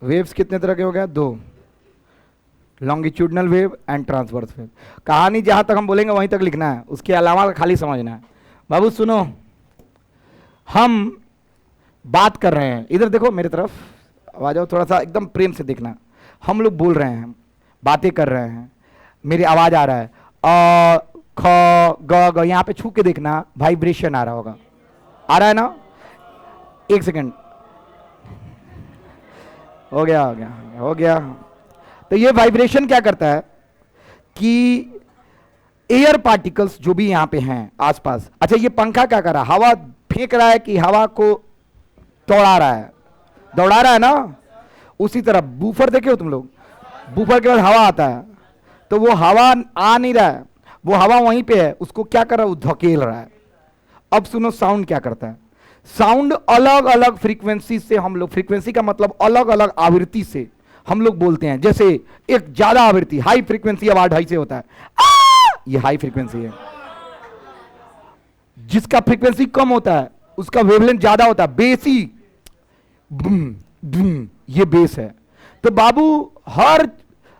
Waves कितने तरह के हो गए? दो, longitudinal wave and transverse wave. कहानी जहां तक हम बोलेंगे वहीं तक लिखना है, उसके अलावा खाली समझना है। बाबू सुनो, हम बात कर रहे हैं, इधर देखो मेरी तरफ, आ जाओ थोड़ा सा, एकदम प्रेम से देखना। हम लोग बोल रहे हैं, बातें कर रहे हैं, मेरी आवाज आ रहा है, अ ख ग ग, यहाँ पे छू के देखना, वाइब्रेशन आ रहा होगा, आ रहा है ना? एक सेकंड, हो गया हो गया हो गया। तो ये वाइब्रेशन क्या करता है कि एयर पार्टिकल्स जो भी यहां पे हैं आसपास, अच्छा ये पंखा क्या कर रहा है? हवा फेंक रहा है कि हवा को दौड़ा रहा है? दौड़ा रहा है ना। उसी तरह बूफर देखे हो तुम लोग, बूफर के बाद हवा आता है, तो वो हवा आ नहीं रहा है, वो हवा वहीं पे है, उसको क्या कर रहा है? वो धकेल रहा है। अब सुनो साउंड क्या करता है। साउंड अलग अलग फ्रीक्वेंसी से हम लोग, फ्रीक्वेंसी का मतलब अलग अलग आवृत्ति से हम लोग बोलते हैं। जैसे एक ज्यादा आवृत्ति, हाई फ्रीक्वेंसी आवाज ढाई से होता है, ये हाई फ्रीक्वेंसी है। जिसका फ्रीक्वेंसी कम होता है उसका वेवलेंथ ज्यादा होता है, बेसी बुम बुम, ये बेस है। तो बाबू हर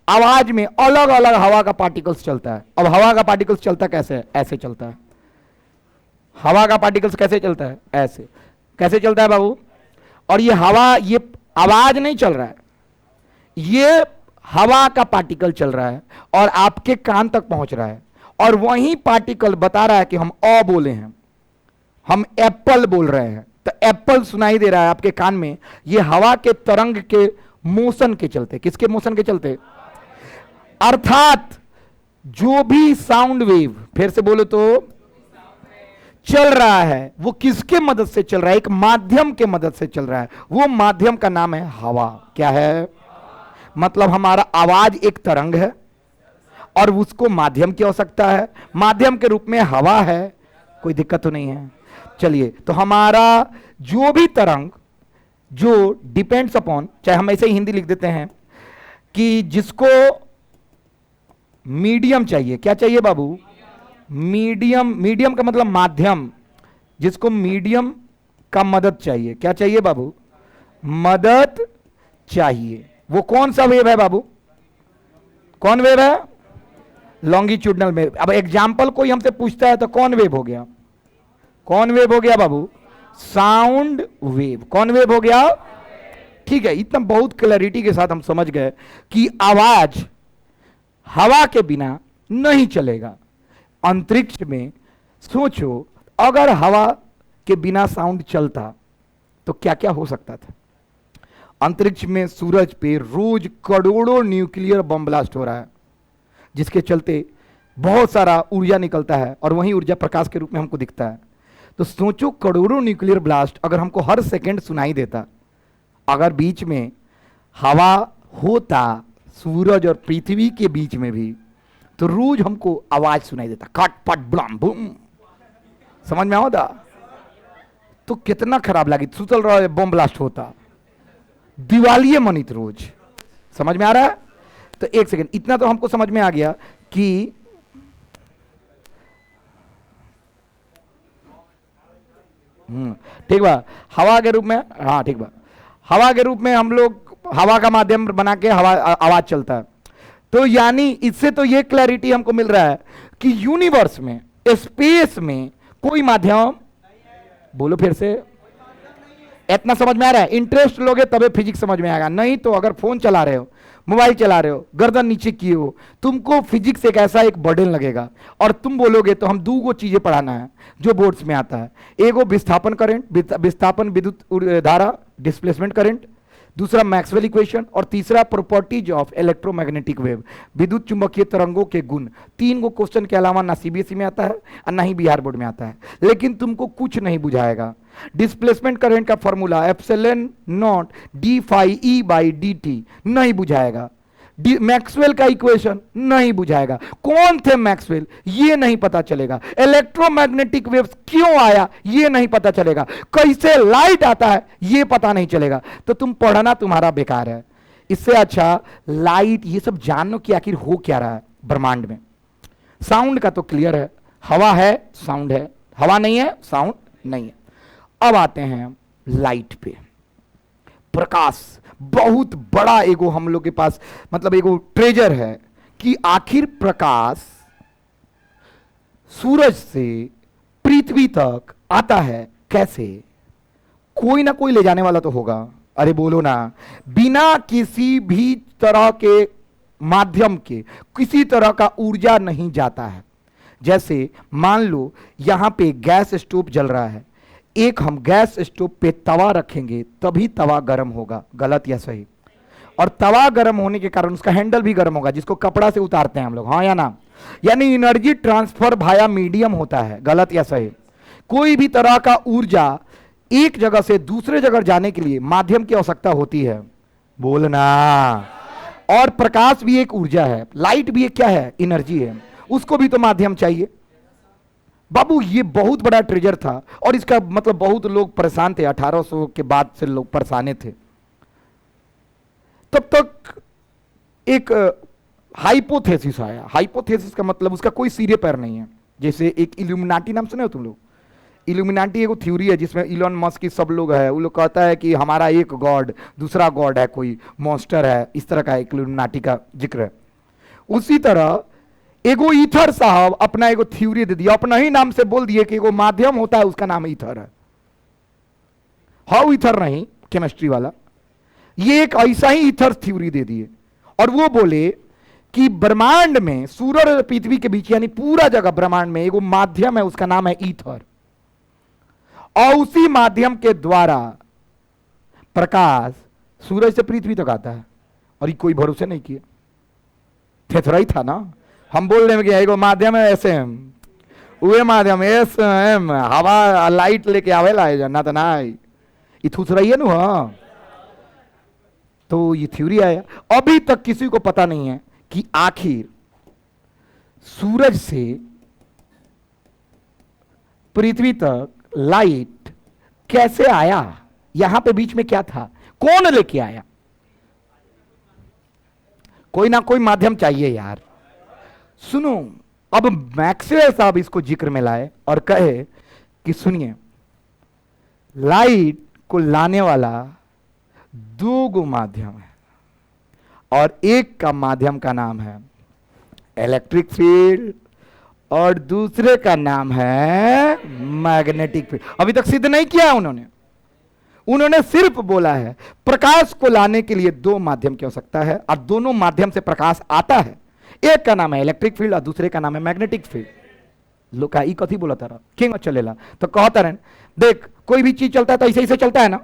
आवाज में अलग अलग हवा का पार्टिकल्स चलता है। अब हवा का पार्टिकल्स चलता कैसे है? ऐसे चलता है। हवा का पार्टिकल्स कैसे चलता है? ऐसे। कैसे चलता है बाबू? और ये हवा, ये आवाज नहीं चल रहा है, ये हवा का पार्टिकल चल रहा है और आपके कान तक पहुंच रहा है, और वही पार्टिकल बता रहा है कि हम अ बोले हैं, हम एप्पल बोल रहे हैं, तो एप्पल सुनाई दे रहा है आपके कान में। ये हवा के तरंग के मोशन के चलते। किसके मोशन के चलते? अर्थात जो भी साउंड वेव, फिर से बोलो तो, चल रहा है, वो किसके मदद से चल रहा है? एक माध्यम के मदद से चल रहा है। वो माध्यम का नाम है हवा। क्या है? मतलब हमारा आवाज एक तरंग है और उसको माध्यम की आवश्यकता है, माध्यम के रूप में हवा है। कोई दिक्कत तो नहीं है? चलिए, तो हमारा जो भी तरंग जो डिपेंड्स अपॉन, चाहे हम ऐसे ही हिंदी लिख देते हैं कि जिसको मीडियम चाहिए। क्या चाहिए बाबू? मीडियम। मीडियम का मतलब माध्यम, जिसको मीडियम का मदद चाहिए। क्या चाहिए बाबू? मदद चाहिए। वो कौन सा वेव है बाबू? कौन वेव है? Longitudinal wave. अब एग्जाम्पल कोई हमसे पूछता है तो कौन वेव हो गया? कौन वेव हो गया बाबू? Sound wave. कौन वेव हो गया? ठीक है, इतना बहुत क्लैरिटी के साथ हम समझ गए कि आवाज हवा के बिना नहीं चलेगा। अंतरिक्ष में सोचो, अगर हवा के बिना साउंड चलता तो क्या क्या हो सकता था। अंतरिक्ष में सूरज पे रोज करोड़ों न्यूक्लियर बम ब्लास्ट हो रहा है, जिसके चलते बहुत सारा ऊर्जा निकलता है और वही ऊर्जा प्रकाश के रूप में हमको दिखता है। तो सोचो, करोड़ों न्यूक्लियर ब्लास्ट अगर हमको हर सेकंड सुनाई देता, अगर बीच में हवा होता सूरज और पृथ्वी के बीच में भी, तो रोज हमको आवाज सुनाई देता, कट पट ब्लम बूम। समझ में आता? तो कितना खराब लगी, सुतल रहा बम ब्लास्ट होता, दिवाली मनित रोज। समझ में आ रहा है? तो एक सेकंड, इतना तो हमको समझ में आ गया कि ठीक बा, हवा के रूप में, हाँ ठीक बा, हवा के रूप में हम लोग हवा का माध्यम बना के हवा आवाज चलता है। तो यानी इससे तो ये क्लैरिटी हमको मिल रहा है कि यूनिवर्स में, स्पेस में कोई माध्यम, बोलो फिर से, इतना समझ में आ रहा है? इंटरेस्ट लोगे तबे फिजिक्स समझ में आएगा, नहीं तो अगर फोन चला रहे हो, मोबाइल चला रहे हो, गर्दन नीचे किए हो, तुमको फिजिक्स एक ऐसा एक बर्डन लगेगा और तुम बोलोगे तो हम दो चीजें पढ़ाना है जो बोर्ड्स में आता है। एगो विस्थापन करंट, विस्थापन विद्युत धारा, डिस्प्लेसमेंट करंट, दूसरा मैक्सवेल इक्वेशन, और तीसरा प्रॉपर्टीज ऑफ इलेक्ट्रोमैग्नेटिक वेव, विद्युत चुंबकीय तरंगों के गुण। 3 क्वेश्चन के अलावा ना सीबीएसई में आता है और ना ही बिहार बोर्ड में आता है, लेकिन तुमको कुछ नहीं बुझाएगा। डिस्प्लेसमेंट करंट का formula epsilon naught d phi E by d t नहीं बुझाएगा। मैक्सवेल का इक्वेशन नहीं बुझाएगा। कौन थे मैक्सवेल ये नहीं पता चलेगा। इलेक्ट्रोमैग्नेटिक वेव्स क्यों आया ये नहीं पता चलेगा। कैसे लाइट आता है ये पता नहीं चलेगा। तो तुम पढ़ना तुम्हारा बेकार है। इससे अच्छा लाइट ये सब जानो कि आखिर हो क्या रहा है ब्रह्मांड में। साउंड का तो क्लियर है, हवा है साउंड है, हवा नहीं है साउंड नहीं है। अब आते हैं लाइट पे। प्रकाश बहुत बड़ा एगो हम लोग के पास मतलब एगो ट्रेजर है कि आखिर प्रकाश सूरज से पृथ्वी तक आता है कैसे? कोई ना कोई ले जाने वाला तो होगा। अरे बोलो ना, बिना किसी भी तरह के माध्यम के किसी तरह का ऊर्जा नहीं जाता है। जैसे मान लो यहां पे गैस स्टोव जल रहा है, एक हम गैस स्टोव पे तवा रखेंगे तभी तवा गर्म होगा, गलत या सही? और तवा गर्म होने के कारण उसका हैंडल भी गर्म होगा, जिसको कपड़ा से उतारते हैं हम लोग, हाँ या ना? यानी एनर्जी ट्रांसफर भाया मीडियम होता है, गलत या सही? कोई भी तरह का ऊर्जा एक जगह से दूसरे जगह जाने के लिए माध्यम की आवश्यकता होती है, बोलना। और प्रकाश भी एक ऊर्जा है, लाइट भी एक क्या है? एनर्जी है, उसको भी तो माध्यम चाहिए। बाबू ये बहुत बड़ा ट्रेजर था और इसका मतलब बहुत लोग परेशान थे, 1800 के बाद से लोग परेशाने थे। तब तक एक हाइपोथेसिस आया। हाइपोथेसिस का मतलब उसका कोई सिरे पैर नहीं है। जैसे एक इल्यूमिनाटी, नाम सुने हो तुम लोग? इल्यूमिनाटी एक थ्योरी है जिसमें इलॉन मस्क की सब लोग है, वो लोग कहता है कि हमारा एक गॉड दूसरा गॉड है, कोई मॉन्स्टर है, इस तरह का एक इल्यूमिनाटी का जिक्र है। उसी तरह एगो ईथर साहब अपना एगो थ्योरी दे दिया, अपना ही नाम से बोल दिए कि एगो माध्यम होता है उसका नाम ईथर है। हाउ ईथर नहीं केमिस्ट्री वाला, ये एक ऐसा ही ईथर थ्योरी दे दिए और वो बोले कि ब्रह्मांड में सूरज और पृथ्वी के बीच यानी पूरा जगह ब्रह्मांड में एगो माध्यम है, उसका नाम है ईथर। और उसी माध्यम के द्वारा प्रकाश सूरज से पृथ्वी तक आता है। और ये कोई भरोसे नहीं किया, थेथरा ही था ना। हम बोल रहे हैं कि एगो माध्यम है एस एम, वे माध्यम एस एम, हवा लाइट लेके आवेला है ना, तो ना ये थूथरा ही है ना। हाँ, तो ये थ्योरी आया। अभी तक किसी को पता नहीं है कि आखिर सूरज से पृथ्वी तक लाइट कैसे आया, यहां पे बीच में क्या था, कौन लेके आया? कोई ना कोई माध्यम चाहिए यार। सुनो, अब मैक्सवेल साहब इसको जिक्र में लाए और कहे कि सुनिए, लाइट को लाने वाला दो गो माध्यम है और एक का माध्यम का नाम है इलेक्ट्रिक फील्ड और दूसरे का नाम है मैग्नेटिक फील्ड। अभी तक सिद्ध नहीं किया उन्होंने सिर्फ बोला है प्रकाश को लाने के लिए दो माध्यम की आवश्यकता है और दोनों माध्यम से प्रकाश आता है। एक का नाम है इलेक्ट्रिक फील्ड और दूसरे का नाम है मैग्नेटिक फील्ड। लोग का ई कथी बोला तारा किंग चलेला तो कहता रहे, देख कोई भी चीज चलता है तो ऐसे ऐसे चलता है ना,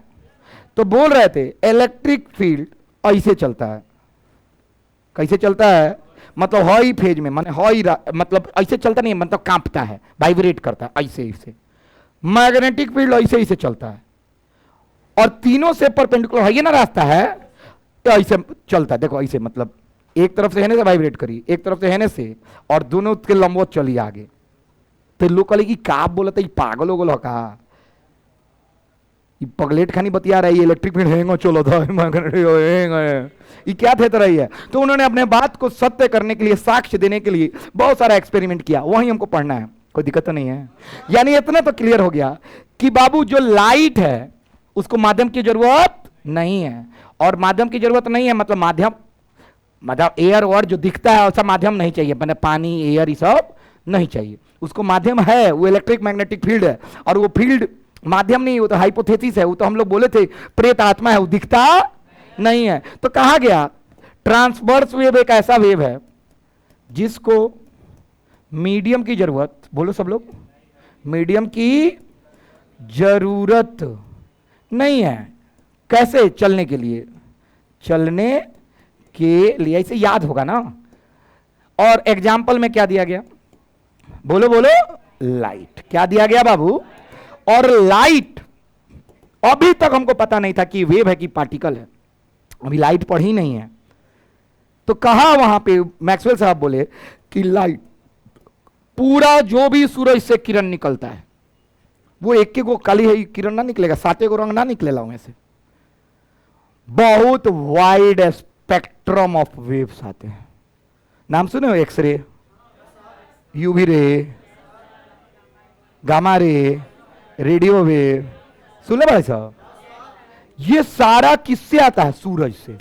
तो बोल रहे थे इलेक्ट्रिक फील्ड ऐसे चलता है। कैसे चलता है? मतलब हॉई फेज में, माने हॉई मतलब ऐसे चलता नहीं है, मतलब कांपता है, वाइब्रेट करता है ऐसे ऐसे। मैग्नेटिक फील्ड ऐसे ऐसे चलता है और तीनों से परपेंडिकुलर है ये ना रास्ता है, तो ऐसे चलता है। देखो ऐसे, मतलब एक तरफ से है से वाइब्रेट करी, एक तरफ से है से, और दोनों के लंबवत चली आगे। तो लोग कहे कि का बोला था, पागल हो गल का, पगलेट खानी बतिया रही है, इलेक्ट्रिक फील्ड हैंगो चलो था, ये क्या थे तो रही है। तो उन्होंने अपने बात को सत्य करने के लिए, साक्ष्य देने के लिए बहुत सारा एक्सपेरिमेंट किया, वही हमको पढ़ना है, कोई दिक्कत तो नहीं है। यानी इतना तो क्लियर हो गया कि बाबू जो लाइट है उसको माध्यम की जरूरत नहीं है, और माध्यम की जरूरत नहीं है मतलब माध्यम मतलब एयर और जो दिखता है ऐसा माध्यम नहीं चाहिए, मैंने पानी एयर ये सब नहीं चाहिए, उसको माध्यम है वो इलेक्ट्रिक मैग्नेटिक फील्ड है। और वो फील्ड माध्यम नहीं, वो तो हाइपोथेसिस है, वो तो हम लोग बोले थे प्रेत आत्मा है, वो दिखता नहीं है। तो कहा गया ट्रांसवर्स वेव एक ऐसा वेव है जिसको मीडियम की जरूरत, बोलो सब लोग, मीडियम की जरूरत नहीं है। कैसे? चलने के लिए, चलने के लिए, ऐसे याद होगा ना। और एग्जाम्पल में क्या दिया गया, बोलो बोलो, लाइट। क्या दिया गया बाबू? और लाइट अभी तक हमको पता नहीं था कि वेव है कि पार्टिकल है, अभी लाइट पढ़ी नहीं है। तो कहा वहां पे मैक्सवेल साहब बोले कि लाइट पूरा जो भी सूरज से किरण निकलता है वो एक को काली है किरण ना निकलेगा, 7 को रंग ना निकलेगा उनमें से, बहुत वाइड स्पेक्ट्रम ऑफ वेव्स आते हैं। नाम सुने हो? X-ray, UV ray, gamma ray, radio wave, सुन ले भाई साहब, ये सारा किससे आता है? सूरज से।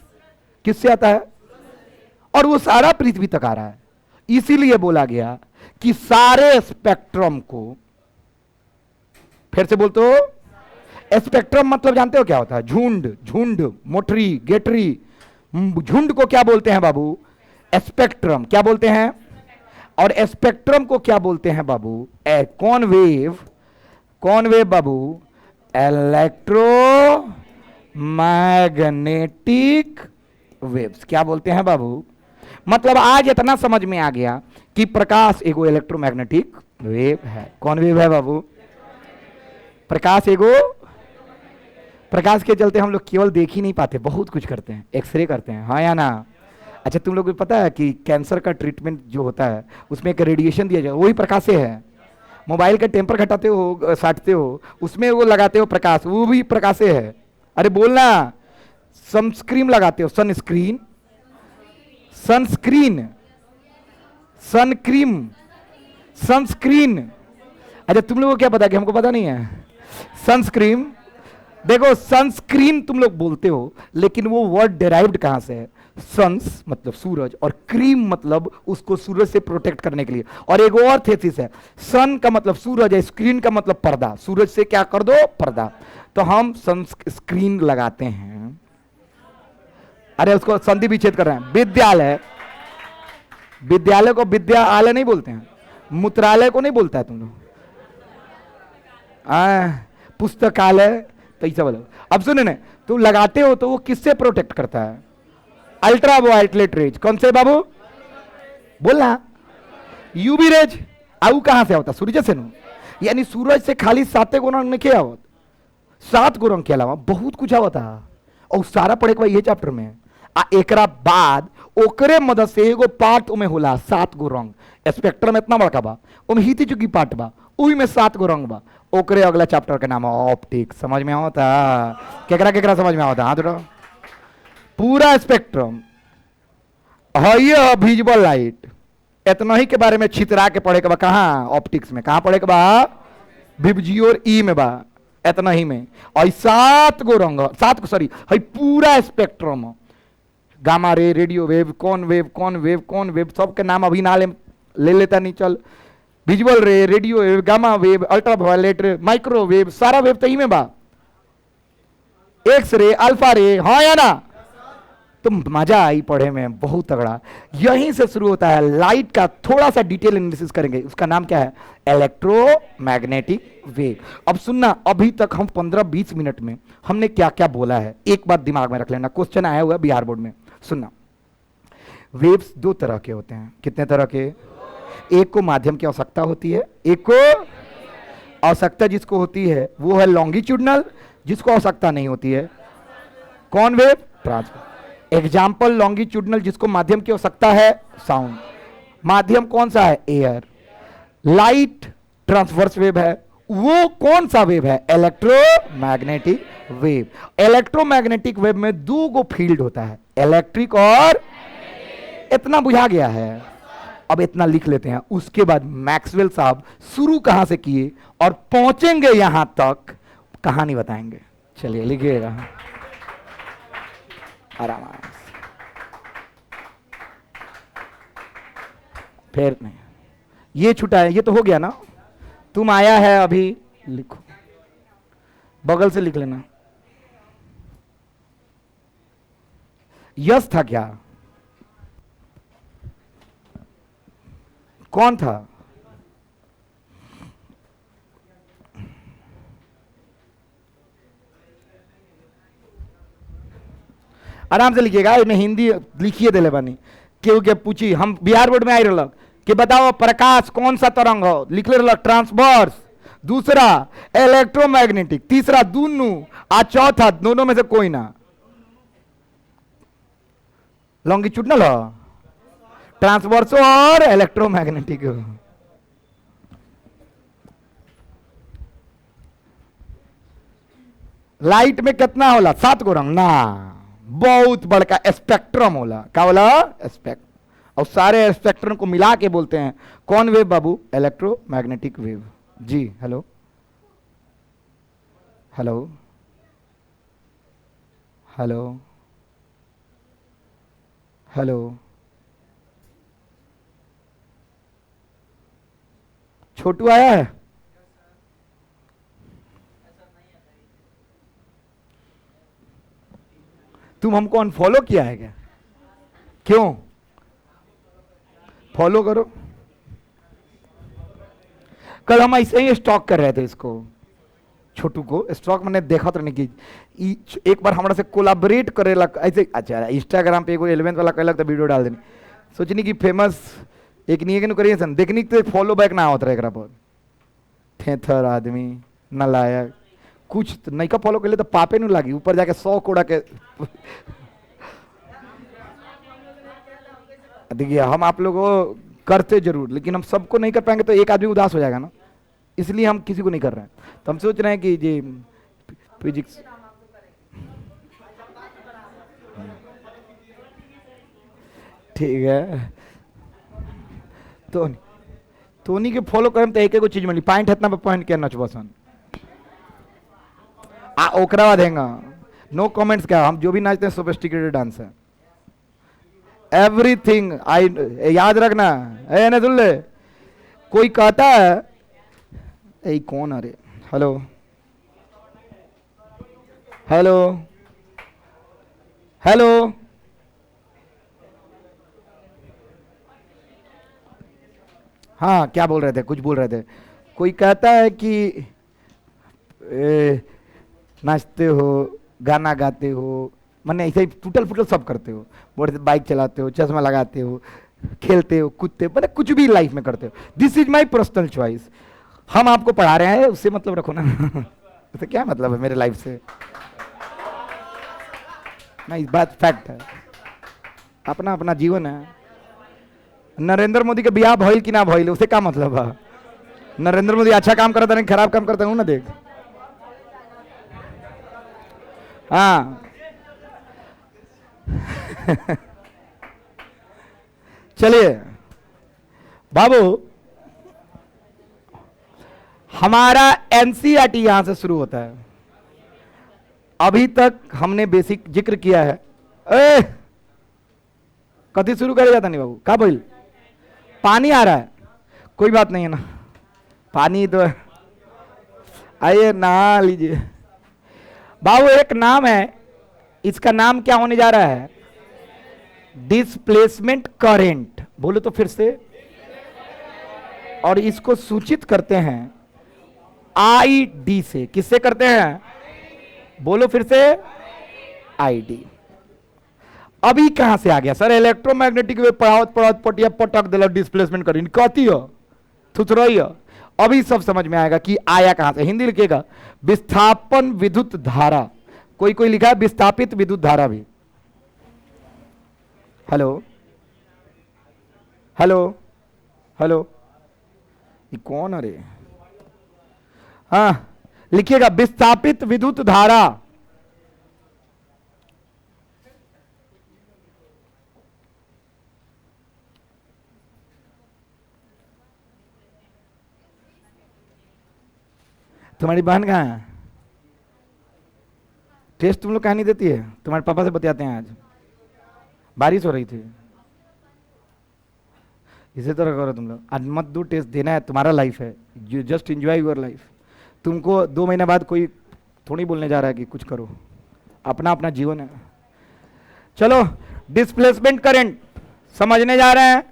किससे आता है? और वो सारा पृथ्वी तक आ रहा है। इसीलिए बोला गया कि सारे स्पेक्ट्रम को, फिर से बोलते हो, स्पेक्ट्रम मतलब जानते हो क्या होता है? झुंड, झुंड, मोटरी, गेटरी। झुंड को क्या बोलते हैं बाबू? स्पेक्ट्रम। क्या बोलते हैं? और स्पेक्ट्रम को क्या बोलते हैं बाबू? कौन वेव? कौन वेव बाबू? Electromagnetic waves. क्या बोलते हैं बाबू? मतलब आज इतना समझ में आ गया कि प्रकाश एगो इलेक्ट्रोमैग्नेटिक वेव है। कौन वेव है बाबू? प्रकाश एगो। प्रकाश के चलते हम लोग केवल देख ही नहीं पाते, बहुत कुछ करते हैं, एक्सरे करते हैं, हाँ या ना? अच्छा, तुम लोग को पता है कि कैंसर का ट्रीटमेंट जो होता है उसमें एक रेडिएशन दिया जाए, वही प्रकाश से है। मोबाइल का टेम्पर घटाते हो, साटते हो, उसमें वो लगाते हो प्रकाश, वो भी प्रकाश से है। अरे बोलना। सनस्क्रीन लगाते हो, सनस्क्रीन, सनस्क्रीन, सनक्रीम, सनस्क्रीन। अच्छा, तुम लोगों को क्या पता कि हमको पता नहीं है? सनस्क्रीन। देखो, सनस्क्रीन तुम लोग बोलते हो, लेकिन वो वर्ड डेराइव्ड कहां से है? सन्स मतलब सूरज, और क्रीम मतलब उसको सूरज से प्रोटेक्ट करने के लिए। और एक और थेसिस है, सन का मतलब सूरज है, स्क्रीन का मतलब पर्दा, सूरज से क्या कर दो? पर्दा। तो हम सनस्क्रीन लगाते हैं। अरे उसको संधि विच्छेद कर रहे हैं। विद्यालय, विद्यालय को विद्यालय नहीं बोलते हैं, मूत्रालय को नहीं बोलता है तुम लोग, पुस्तकालय, तो ऐसा बोलो। अब सुने ना, तुम लगाते हो तो वो किससे प्रोटेक्ट करता है? Ultraviolet rays. कौन से बाबू? बोलना। UV rays. आऊ कहां से होता? सूरज से नु। यानी सूरज से खाली 7 गुणन नहीं किया होता, 7 गुणन के अलावा बहुत कुछ होता, और सारा पढ़े के बाद ये चैप्टर में आ एकरा बाद ओकरे मदद से एगो पार्ट में होला 7 गो रंग। स्पेक्ट्रम इतना बड़का बा, ओमे हिती चुकी पार्ट बा, उही में 7 गो रंग बा। ओकरे अगला चैप्टर के नाम है ऑप्टिक्स। समझ में आवता? केकरा केकरा समझ में आवता? हाथ उठाओ। पूरा स्पेक्ट्रम है ये विजुअल लाइट, इतना ही के बारे में छितरा के पढ़े के बा। कहां? ऑप्टिक्स में। कहां पढ़े के बा? विबजी और ई में बा, इतना ही में। और 7 गो रंग, 7 को सॉरी, है पूरा spectrum. Gamma ray, radio wave, कौन वेव, कौन वेव, कौन वेव, सबके नाम अभी ना ले लेता नहीं चल। विजुअल रे, radio wave, gamma wave, ultraviolet, microwave, सारा वेव तो ही में बा। एक्स रे, अल्फा रे, हाँ या ना? तो मजा आई पढ़े में, बहुत तगड़ा। यहीं से शुरू होता है लाइट का। थोड़ा सा डिटेल एनालिसिस करेंगे, उसका नाम क्या है? Electromagnetic wave. अब सुनना, अभी तक हम 15-20 मिनट में हमने क्या क्या बोला है, एक बात दिमाग में रख लेना, क्वेश्चन आया हुआ है बिहार बोर्ड में। सुनना, वेव्स 2 तरह के होते हैं। कितने तरह के? एक को माध्यम की आवश्यकता होती है, एक को आवश्यकता जिसको होती है वो है लॉन्गिट्यूडनल, जिसको आवश्यकता नहीं होती है कौन वेव? ट्रांसवर्स। एग्जाम्पल लॉन्गिट्यूडनल, जिसको माध्यम की आवश्यकता है साउंड। माध्यम कौन सा है? एयर। लाइट ट्रांसवर्स वेव है, वो कौन सा वेव है? Electromagnetic wave. इलेक्ट्रोमैग्नेटिक वेव में 2 गो फील्ड होता है, इलेक्ट्रिक और। इतना बुझा गया है? अब इतना लिख लेते हैं, उसके बाद मैक्सवेल साहब शुरू कहां से किए और पहुंचेंगे यहां तक, कहानी बताएंगे। चलिए लिखिएगा आराम आराम। फिर नहीं, ये छुटा है, ये तो हो गया ना। तुम आया है अभी, लिखो, बगल से लिख लेना। यस था क्या? कौन था? आराम से लिखिएगा, इन्हें हिंदी लिखिए दिले बानी। केहू के पूछी, हम बिहार बोर्ड में आई रहा कि बताओ प्रकाश कौन सा तरंग हो, लिख ले रहा ट्रांसवर्स, दूसरा इलेक्ट्रोमैग्नेटिक, तीसरा दोनों, आ चौथा दोनों में से कोई ना। लॉन्गिट्यूडनल हो, ट्रांसवर्स और इलेक्ट्रोमैग्नेटिक हो। लाइट में कितना होला? 7 गो रंग ना, बहुत बड़का स्पेक्ट्रम होला। क्या होला? स्पेक्ट्रम। और सारे स्पेक्ट्रम को मिला के बोलते हैं कौन वेव बाबू? Electromagnetic wave. जी hello, hello, hello hello, Chhotu आया है? तुम हमको अनफॉलो किया है क्या? क्यों? फॉलो करो। कल हम ऐसे ही स्टॉक कर रहे थे इसको, छोटू को स्टॉक मैंने देखा तो नहीं कि एक बार हमारे से कोलाबरेट करे लग ऐसे। अच्छा इंस्टाग्राम पे एगो 11th वाला कहलक तो वीडियो डाल देनी, सोचनी कि फेमस एक नहीं है कि करिए सन देखनी तो फॉलो बैक ना होता एकरा पर। थेथर आदमी नलायक, कुछ तो नहीं का फॉलो कर ले तो पापे नहीं लागी, ऊपर जाके 100 कोड़ा के देखिए हम आप लोगों को करते जरूर, लेकिन हम सबको नहीं कर पाएंगे तो एक आदमी उदास हो जाएगा ना, इसलिए हम किसी को नहीं कर रहे हैं। तो हम सोच रहे हैं कि ये फिजिक्स ठीक है तो तोनी के फॉलो करम तो एक एक चीज मिली पॉइंट हतना पे पॉइंट के नचबसन आ ओकरा देगा। नो कमेंट्स, क्या हम जो भी नाचते हैं सोफिस्टिकेटेड डांस है, एवरीथिंग आई याद रखना। ए ना सुन ले, कोई कहता है ए कौन, अरे हेलो हेलो हेलो, हाँ क्या बोल रहे थे, कुछ बोल रहे थे। कोई कहता है कि नाचते हो, गाना गाते हो, मैंने ऐसे ही टूटल फुटल सब करते हो, बोलते बाइक चलाते हो, चश्मा लगाते हो, खेलते हो, कूदते हो, मतलब कुछ भी लाइफ में करते हो। This is my personal choice. हम आपको पढ़ा रहे हैं, उससे मतलब रखो ना उससे क्या मतलब है मेरे लाइफ से? ना इस बात फैक्ट है, अपना अपना जीवन है। नरेंद्र मोदी के बियाह भइल कि ना भइल उसे क्या मतलब है? नरेंद्र मोदी अच्छा काम करता नहीं खराब काम करता हूं ना, देख। हाँ चलिए बाबू, हमारा एनसीईआरटी यहां से शुरू होता है। अभी तक हमने बेसिक जिक्र किया है। ए कभी शुरू करे जाता नहीं बाबू, का बोल? पानी आ रहा है, कोई बात नहीं है ना, पानी तो आइए नहा लीजिए। बाबू एक नाम है, इसका नाम क्या होने जा रहा है? Displacement current. बोलो तो फिर से। और इसको सूचित करते हैं आईडी से। किससे करते हैं? बोलो फिर से, आईडी। अभी कहां से आ गया सर? इलेक्ट्रोमैग्नेटिक वेव पढ़ावत पढ़ावत पटिया पटक दिला डिस्प्लेसमेंट करंट कहती हो, थुथरई हो। अभी सब समझ में आएगा कि आया कहां से। हिंदी लिखेगा विस्थापन विद्युत धारा, कोई कोई लिखा है विस्थापित विद्युत धारा भी। हेलो हेलो हेलो, ये कौन? अरे हाँ लिखिएगा विस्थापित विद्युत धारा। तुम्हारी बहन कहाँ है? टेस्ट तुम लोग कहाँ नहीं देती है? तुम्हारे पापा से बतियाते हैं। आज बारिश हो रही थी, इसी तरह करो तुम लोग। आज मत दो टेस्ट, देना है, तुम्हारा लाइफ है, you just enjoy your life. तुमको 2 महीने बाद कोई थोड़ी बोलने जा रहा है कि कुछ करो, अपना अपना जीवन है। चलो डिस्प्लेसमेंट करंट समझने जा रहे हैं,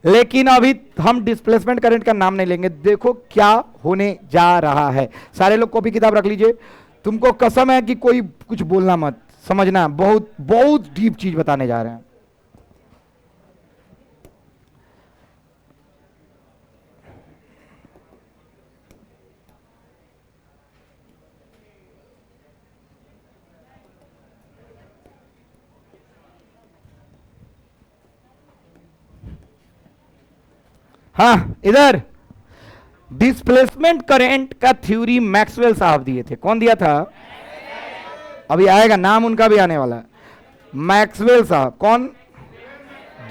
लेकिन अभी हम डिस्प्लेसमेंट करंट का नाम नहीं लेंगे। देखो क्या होने जा रहा है। सारे लोग कॉपी किताब रख लीजिए। तुमको कसम है कि कोई कुछ बोलना मत, समझना, बहुत बहुत डीप चीज बताने जा रहे हैं। हाँ इधर डिस्प्लेसमेंट करंट का थ्योरी मैक्सवेल साहब दिए थे। कौन दिया था? अभी आएगा नाम उनका भी आने वाला है। मैक्सवेल साहब। कौन?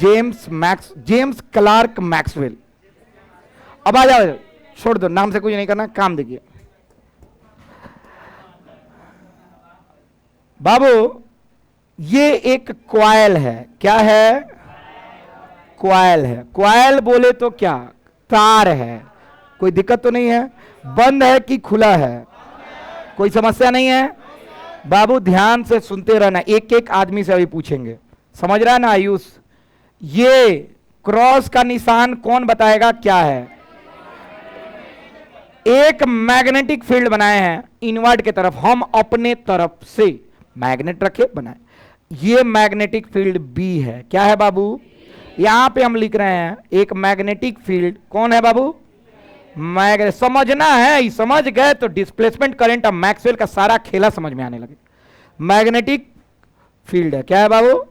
James Clerk Maxwell. अब आ जाओ, छोड़ दो, नाम से कुछ नहीं करना, काम देखिए बाबू। ये एक क्वाइल है। क्या है? क्वाइल है। क्वाइल बोले तो क्या? तार है। कोई दिक्कत तो नहीं है? बंद है कि खुला है? कोई समस्या नहीं है? बाबू ध्यान से सुनते रहना, एक एक आदमी से अभी पूछेंगे। समझ रहा है ना आयुष? ये क्रॉस का निशान कौन बताएगा क्या है? एक मैग्नेटिक फील्ड बनाए हैं इनवर्ट के तरफ, हम अपने तरफ से मैग्नेट रखे बनाए। ये मैग्नेटिक फील्ड बी है। क्या है बाबू? यहां पे हम लिख रहे हैं एक मैग्नेटिक फील्ड। कौन है बाबू? मैग्नेट। समझना है, समझ गए तो डिस्प्लेसमेंट करंट और मैक्सवेल का सारा खेला समझ में आने लगे। मैग्नेटिक फील्ड है। क्या है बाबू?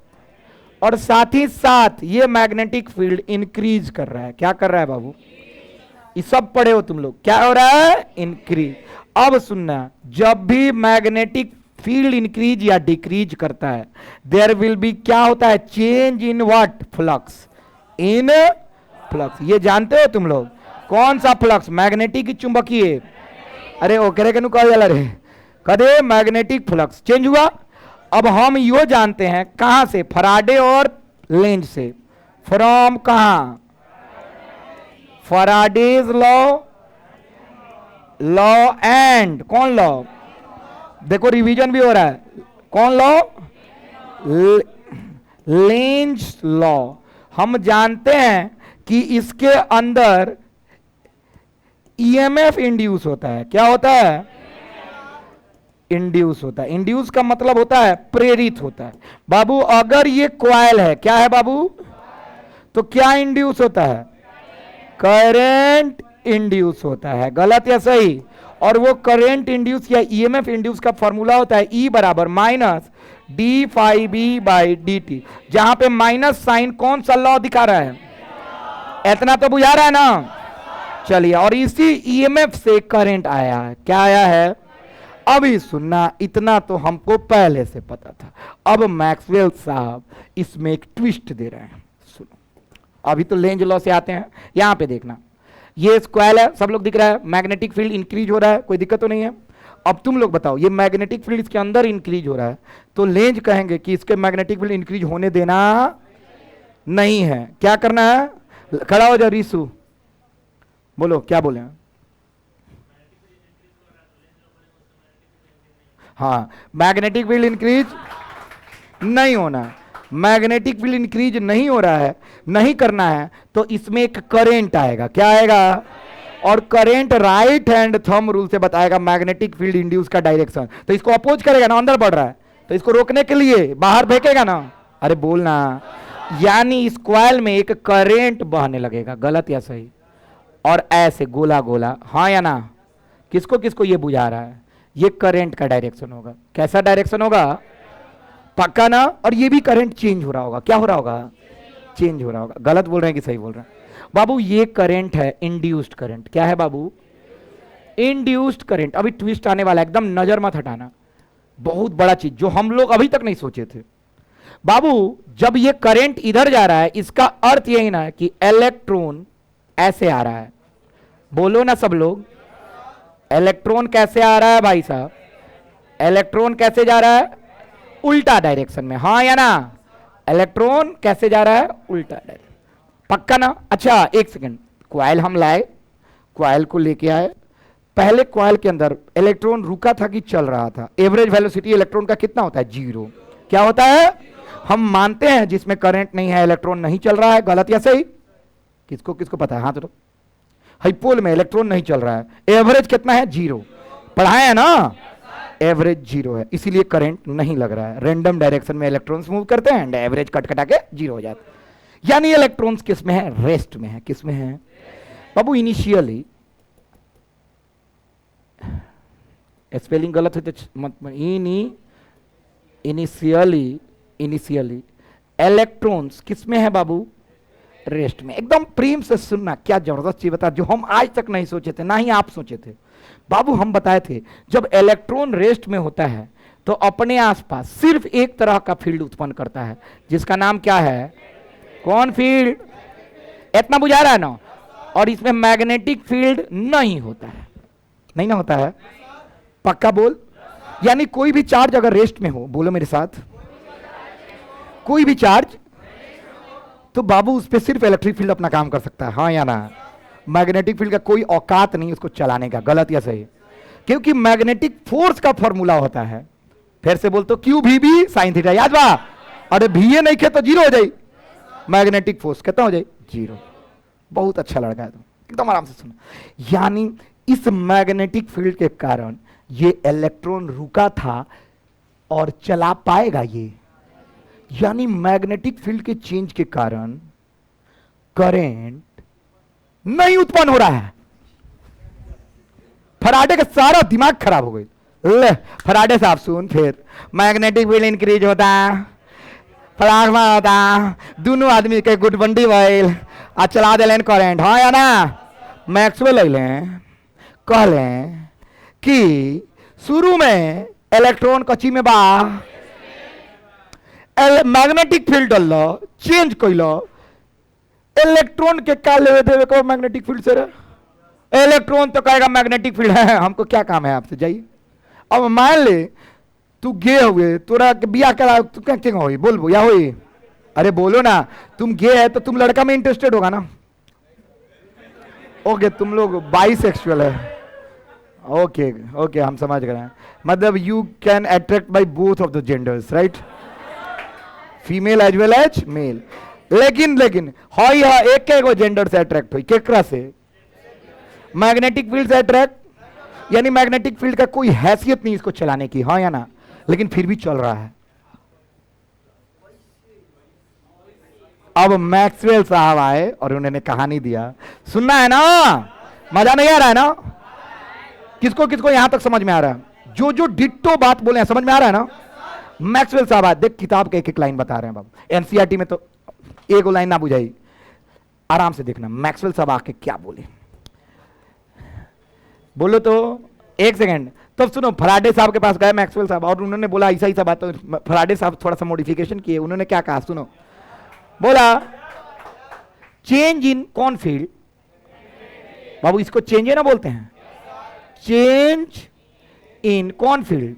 और साथ ही साथ ये मैग्नेटिक फील्ड इंक्रीज कर रहा है। क्या कर रहा है बाबू? ये सब पढ़े हो तुम लोग। क्या हो रहा है? इंक्रीज। अब सुनना, जब भी मैग्नेटिक फील्ड इंक्रीज या डिक्रीज करता है, देयर विल बी, क्या होता है? Change in what? Flux. In flux. ये जानते हो तुम लोग? कौन सा फ्लक्स? मैग्नेटिक की चुंबकीय? अरे ओकरे के नु कह जाला रे, कदे मैग्नेटिक फ्लक्स चेंज हुआ। अब हम यो जानते हैं कहां से? फराडे और लेंज से। फ्रॉम कहां? फराडेज लॉ, लॉ एंड कौन लॉ? देखो रिवीजन भी हो रहा है। कौन लॉ? Lenz law. हम जानते हैं कि इसके अंदर ईएमएफ इंड्यूस होता है। क्या होता है? इंड्यूस होता है। इंड्यूस का मतलब होता है प्रेरित होता है। बाबू अगर ये कॉइल है, क्या है बाबू? तो क्या इंड्यूस होता है? करंट इंड्यूस होता है। गलत या सही? और वो करंट इंड्यूस या ईएमएफ इंड्यूस का फॉर्मूला होता है ई बराबर minus d phi B by d t. जहां पे माइनस साइन कौन सा लॉ दिखा रहा है? इतना तो बुझा रहा है ना? चलिए, और इसी ईएमएफ से करंट आया है। क्या आया है? अभी सुनना, इतना तो हमको पहले से पता था। अब मैक्सवेल साहब इसमें एक ट्विस्ट दे रहे हैं। सुनो, अभी तो लेंज लॉ से आते हैं। यहां पे देखना, ये स्क्वायर है, सब लोग दिख रहा है। मैग्नेटिक फील्ड इंक्रीज हो रहा है, कोई दिक्कत तो नहीं है? अब तुम लोग बताओ, ये मैग्नेटिक फील्ड इसके अंदर इंक्रीज हो रहा है, तो लेंज कहेंगे कि इसके मैग्नेटिक फील्ड इंक्रीज होने देना नहीं है। क्या करना है? खड़ा हो जाओ रीसू, बोलो क्या बोले? हाँ, मैग्नेटिक फील्ड इंक्रीज नहीं होना। मैग्नेटिक फील्ड इंक्रीज नहीं हो रहा है, नहीं करना है, तो इसमें एक करंट आएगा। क्या आएगा? और current right hand thumb rule से बताएगा मैग्नेटिक फील्ड इंड्यूस का डायरेक्शन। तो इसको अपोज करेगा ना, अंदर बढ़ रहा है तो इसको रोकने के लिए बाहर फेंकेगा ना। अरे बोलना, यानी इस कॉइल में एक करंट बहने लगेगा। गलत या सही? और ऐसे गोला गोला, हाँ या ना? किसको किसको ये बुझा रहा है? ये करंट का डायरेक्शन होगा। कैसा डायरेक्शन होगा? पक्का ना? और ये भी करंट चेंज हो रहा होगा। क्या हो रहा होगा? चेंज हो रहा होगा। गलत बोल रहे हैं कि सही बोल रहे हैं? बाबू ये करंट है इंड्यूस्ड करंट। क्या है बाबू? Induced current. अभी ट्विस्ट आने वाला है, एकदम नजर मत हटाना। बहुत बड़ा चीज जो हम लोग अभी तक नहीं सोचे थे। बाबू जब ये करंट इधर जा रहा है, इसका अर्थ यही ना है कि इलेक्ट्रॉन ऐसे आ रहा है। बोलो ना सब लोग, इलेक्ट्रॉन कैसे आ रहा है भाई साहब? इलेक्ट्रॉन कैसे जा रहा है? उल्टा डायरेक्शन में। हाँ या ना? इलेक्ट्रॉन कैसे जा रहा है? उल्टा डायरेक्शन। पक्का ना? अच्छा एक सेकंड, क्वाइल हम लाए, क्वाइल को लेके आए। पहले क्वाइल के अंदर इलेक्ट्रॉन रुका था कि चल रहा था? एवरेज वेलोसिटी इलेक्ट्रॉन का कितना होता है? 0। क्या होता है? हम मानते हैं जिसमें करंट नहीं है इलेक्ट्रॉन नहीं चल रहा है। गलत या सही? किसको किसको पता है? हाथ उठाओ। हाइपोल में इलेक्ट्रॉन नहीं चल रहा है, एवरेज कितना है? 0। पढ़ाए है ना? एवरेज 0 है, इसीलिए करंट नहीं लग रहा है। रैंडम डायरेक्शन में इलेक्ट्रॉन्स मूव करते हैं एंड एवरेज कट कटा के 0 हो जाता है। यानी इलेक्ट्रॉन्स किस में है? रेस्ट में है। किस में है बाबू? इनिशियली, स्पेलिंग गलत है तो मत, इनिशियली इलेक्ट्रॉन्स किस में है बाबू? रेस्ट में। एकदम प्रेम से सुनना, क्या जबरदस्त चीज बता, जो हम आज तक नहीं सोचे थे, ना ही आप सोचे थे। बाबू हम बताए थे जब इलेक्ट्रॉन रेस्ट में होता है तो अपने आसपास सिर्फ एक तरह का फील्ड उत्पन्न करता है, जिसका नाम क्या है? कौन फील्ड? इतना बुझा रहा है ना? और इसमें मैग्नेटिक फील्ड नहीं होता है। नहीं ना होता है? पक्का बोल। यानी कोई भी चार्ज अगर रेस्ट में हो, बोलो मेरे साथ, कोई भी चार्ज, तो बाबू उस पर सिर्फ इलेक्ट्रिक फील्ड अपना काम कर सकता है, हाँ या ना? मैग्नेटिक फील्ड का कोई औकात नहीं उसको चलाने का, गलत या सही? क्योंकि मैग्नेटिक फोर्स का फॉर्मूला होता है, फिर से बोलते क्यू भी बी साइन थीटा, याद बा? अरे भी ये नहीं खे तो जीरो हो जाए, मैग्नेटिक फोर्स कितना हो जाए? जीरो। बहुत अच्छा लड़का है तो एकदम आराम से सुनो। यानी इस मैग्नेटिक फील्ड के कारण ये इलेक्ट्रॉन रुका था और चला पाएगा ये, यानी मैग्नेटिक फील्ड के चेंज के कारण करंट नहीं उत्पन्न हो रहा है। फराडे का सारा दिमाग खराब हो गई। ले फराडे साहब सुन, फिर मैग्नेटिक फील्ड इंक्रीज होता, प्लाज्मा होता, दोनों आदमी के गुटबंडी भइल आ चला दिलें करंट, हाँ या ना? मैक्सवेल अइलें कहलें कि शुरू में इलेक्ट्रॉन कच्ची में बा, मैग्नेटिक फील्ड डल चेंज कैलो, इलेक्ट्रॉन के का लेवे देवे को मैग्नेटिक फील्ड से? इलेक्ट्रॉन तो कहेगा मैग्नेटिक फील्ड है, हमको क्या काम है आपसे, जाइए। अब मान ले तू गे हुए, तोरा बिया करा, तू क्या क्या हो बोल या हो? अरे बोलो ना, तुम गे है तो तुम लड़का में इंटरेस्टेड होगा ना? ओके, तुम लोग बाइसेक्सुअल है, ओके ओके, हम समझ गए। मतलब you can attract by both of the genders, right? Female as well as male. लेकिन हाई हा एक के जेंडर से अट्रैक्ट हुई, केकरा से? मैग्नेटिक फील्ड से अट्रैक्ट, यानी मैग्नेटिक फील्ड का कोई हैसियत नहीं इसको चलाने की, हाँ या ना? लेकिन फिर भी चल रहा है। अब मैक्सवेल साहब आए और उन्होंने कहानी दिया, सुनना है ना? मजा नहीं आ रहा है ना? किसको किसको यहां तक समझ में आ रहा है? जो जो डिट्टो बात बोले हैं समझ में आ रहा है ना? मैक्सवेल साहब आए, देख किताब के एक एक लाइन बता रहे हैं बाबू, एनसीईआरटी में तो एक लाइन ना बुझाई, आराम से देखना मैक्सवेल साहब आके क्या बोले। बोलो तो एक सेकंड, तब सुनो। फराडे साहब के पास गए मैक्सवेल साहब और उन्होंने बोला ऐसा ही सब बात, तो फराडे साहब थोड़ा सा मॉडिफिकेशन किए। उन्होंने क्या कहा सुनो, बोला चेंज इन कौन फील्ड, बाबू इसको चेंज है ना बोलते हैं, चेंज इन कौन फील्ड,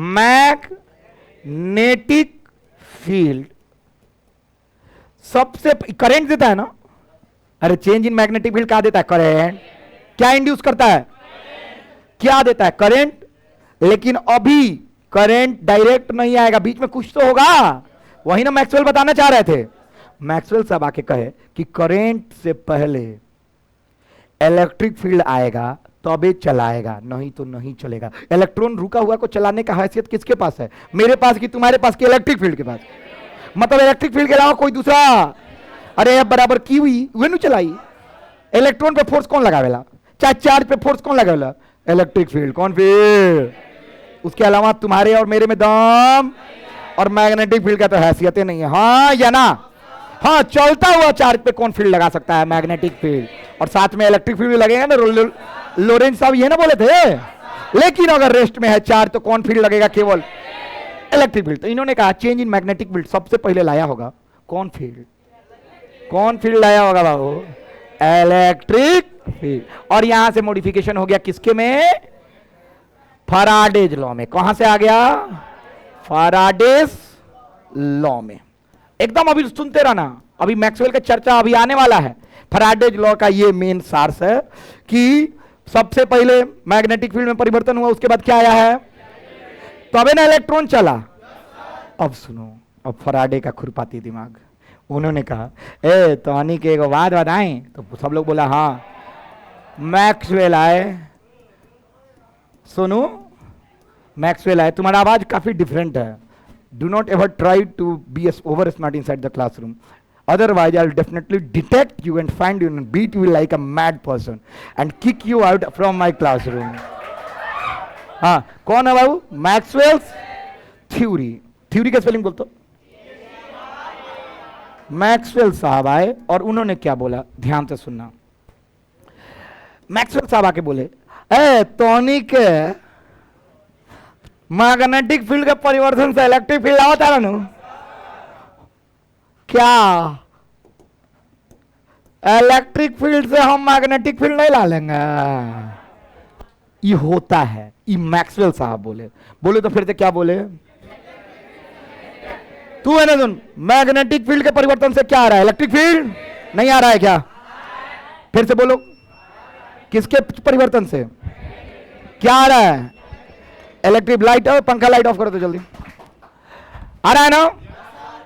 मैग्नेटिक फील्ड। सबसे करंट देता है ना? अरे चेंज इन मैग्नेटिक फील्ड क्या देता है? करंट। क्या इंड्यूस करता है? क्या देता है? करंट। लेकिन अभी करंट डायरेक्ट नहीं आएगा, बीच में कुछ तो होगा, वही ना मैक्सवेल बताना चाह रहे थे। मैक्सवेल साहब आके कहे कि करंट से पहले इलेक्ट्रिक फील्ड आएगा तबे चलाएगा, नहीं तो नहीं चलेगा। इलेक्ट्रॉन रुका हुआ को चलाने का हैसियत किसके पास है? मेरे पास कि तुम्हारे पास कि इलेक्ट्रिक फील्ड के पास? मतलब इलेक्ट्रिक फील्ड के अलावा कोई दूसरा? अरे अब बराबर की हुई वे नु चलाई। इलेक्ट्रॉन पे फोर्स कौन लगावेला? चाहे चार्ज पे फोर्स कौन लगावेला? Electric field. कौन फील्ड? उसके अलावा तुम्हारे और मेरे में दम और मैग्नेटिक फील्ड का तो हैसियत ही नहीं है, हाँ या ना? हाँ, चलता हुआ चार्ज पे कौन फील्ड लगा सकता है? Magnetic field. और साथ में इलेक्ट्रिक फील्ड भी लगेगा ना, लोरेंज साहब ये ना बोले थे। लेकिन अगर रेस्ट में है चार्ज तो कौन फील्ड लगेगा? केवल इलेक्ट्रिक फील्ड। तो इन्होंने कहा चेंज इन मैग्नेटिक फील्ड सबसे पहले लाया होगा कौन फील्ड? कौन फील्ड लाया होगा बाबू? Electric field. और यहां से मॉडिफिकेशन हो गया किसके में? फैराडेज लॉ में। कहां से आ गया? फैराडेज लॉ में। एकदम अभी सुनते रहना, अभी मैक्सवेल का चर्चा अभी आने वाला है। फैराडेज लॉ का ये मेन सार्स है कि सबसे पहले मैग्नेटिक फील्ड में परिवर्तन हुआ, उसके बाद क्या आया है? तबे ना इलेक्ट्रॉन चला। अब सुनो, अब फैराडे का खुरपाती दिमाग, उन्होंने कहा ए तोहनी के एक बात बताएं, तो सब लोग बोला हाँ। मैक्सवेल आए, सुनो मैक्सवेल आए, तुम्हारा आवाज काफी डिफरेंट है। Do not ever try to be over smart inside the classroom, otherwise I'll definitely detect you and find you and beat you like a mad person and kick you out from my classroom। हाँ, कौन है बाबू? Maxwell's theory. Theory का spelling बोलते? Maxwell साहब आए और उन्होंने क्या बोला, ध्यान से सुनना। मैक्सवेल साहब आके बोले ए तोनी के मैग्नेटिक फील्ड के परिवर्तन से इलेक्ट्रिक फील्ड आवता है ना, क्या इलेक्ट्रिक फील्ड से हम मैग्नेटिक फील्ड नहीं ला लेंगे? ये होता है, ये मैक्सवेल साहब बोले। बोले तो फिर से क्या बोले? तू है ना सुन, मैग्नेटिक फील्ड के परिवर्तन से क्या आ रहा है? इलेक्ट्रिक फील्ड नहीं आ रहा है क्या? फिर से बोलो, किसके परिवर्तन से क्या आ रहा है? इलेक्ट्रिक। लाइट और पंखा लाइट ऑफ करो तो जल्दी। आ रहा है ना?